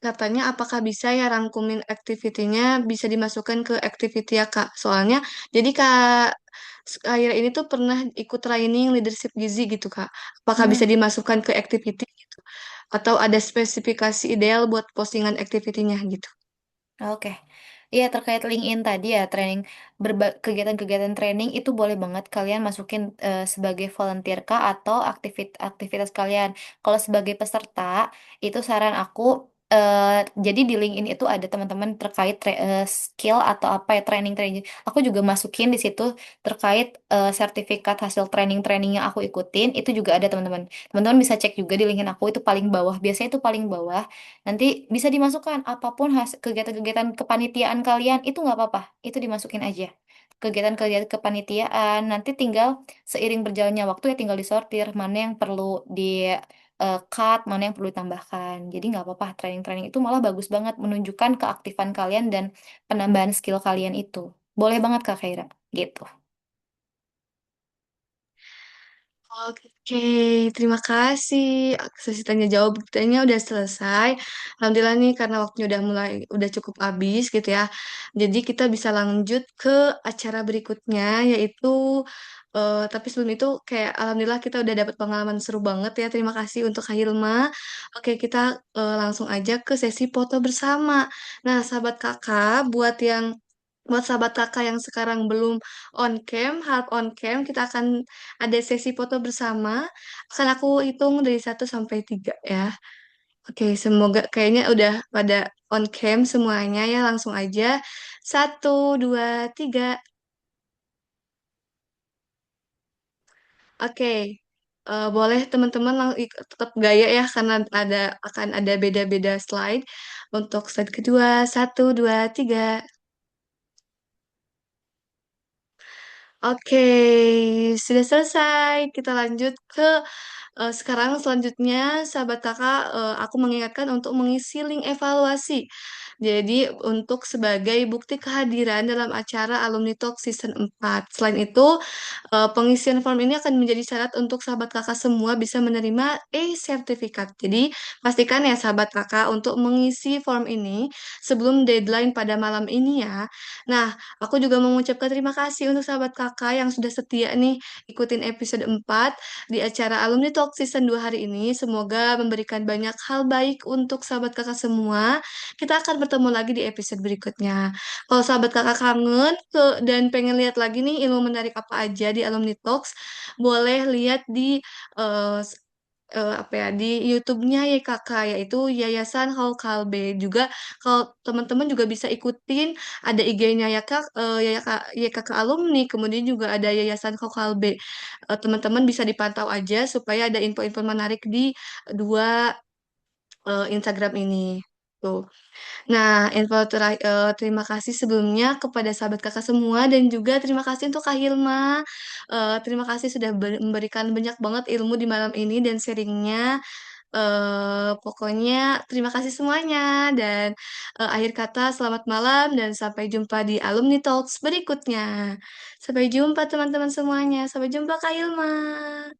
katanya apakah bisa ya rangkumin activity-nya bisa dimasukkan ke activity ya, Kak. Soalnya, jadi Kak Khaira ini tuh pernah ikut training leadership gizi gitu, Kak. Apakah bisa Hmm. dimasukkan ke activity gitu? Atau ada spesifikasi ideal buat postingan activity-nya gitu? Oke, iya terkait LinkedIn tadi ya training kegiatan-kegiatan training itu boleh banget kalian masukin sebagai volunteer kah atau aktivitas kalian. Kalau sebagai peserta itu saran aku jadi di LinkedIn itu ada teman-teman terkait skill atau apa ya training-training. Aku juga masukin di situ terkait sertifikat hasil training-training yang aku ikutin itu juga ada teman-teman. Teman-teman bisa cek juga di LinkedIn aku itu paling bawah. Biasanya itu paling bawah. Nanti bisa dimasukkan apapun kegiatan-kegiatan kepanitiaan kalian itu nggak apa-apa, itu dimasukin aja. Kegiatan-kegiatan kepanitiaan nanti tinggal seiring berjalannya waktu ya tinggal disortir mana yang perlu di cut, mana yang perlu ditambahkan. Jadi nggak apa-apa, training-training itu malah bagus banget menunjukkan keaktifan kalian dan penambahan skill kalian itu. Boleh banget Kak Khaira, gitu. Oke, terima kasih. Sesi tanya jawab kitanya udah selesai. Alhamdulillah nih karena waktunya udah cukup habis gitu ya. Jadi kita bisa lanjut ke acara berikutnya yaitu tapi sebelum itu kayak alhamdulillah kita udah dapat pengalaman seru banget ya. Terima kasih untuk Kak Hilma. Oke, kita langsung aja ke sesi foto bersama. Nah, sahabat kakak buat yang Buat sahabat kakak yang sekarang belum on cam, harap on cam, kita akan ada sesi foto bersama. Akan aku hitung dari 1 sampai 3 ya. Oke, semoga kayaknya udah pada on cam semuanya ya. Langsung aja. 1, 2, 3. Oke, boleh teman-teman tetap gaya ya karena akan ada beda-beda slide. Untuk slide kedua, 1, 2, 3. Oke, sudah selesai. Kita lanjut ke sekarang selanjutnya, sahabat kakak, aku mengingatkan untuk mengisi link evaluasi. Jadi, untuk sebagai bukti kehadiran dalam acara Alumni Talk Season 4. Selain itu, pengisian form ini akan menjadi syarat untuk sahabat kakak semua bisa menerima e-sertifikat. Jadi, pastikan ya sahabat kakak untuk mengisi form ini sebelum deadline pada malam ini ya. Nah, aku juga mengucapkan terima kasih untuk sahabat kakak yang sudah setia nih ikutin episode 4 di acara Alumni Talk Season 2 hari ini. Semoga memberikan banyak hal baik untuk sahabat kakak semua. Kita akan bertemu lagi di episode berikutnya. Kalau sahabat kakak kangen dan pengen lihat lagi nih ilmu menarik apa aja di Alumni Talks, boleh lihat di eh, apa ya di YouTube-nya YKK yaitu Yayasan Hall Kalbe. Juga kalau teman-teman juga bisa ikutin ada IG-nya YKK alumni, kemudian juga ada Yayasan Hall Kalbe. Teman-teman bisa dipantau aja supaya ada info-info menarik di dua Instagram ini. Tuh. Nah, terima kasih sebelumnya kepada sahabat kakak semua dan juga terima kasih untuk Kak Hilma. Terima kasih sudah memberikan banyak banget ilmu di malam ini dan sharingnya. Pokoknya terima kasih semuanya dan akhir kata selamat malam dan sampai jumpa di Alumni Talks berikutnya. Sampai jumpa teman-teman semuanya. Sampai jumpa Kak Hilma.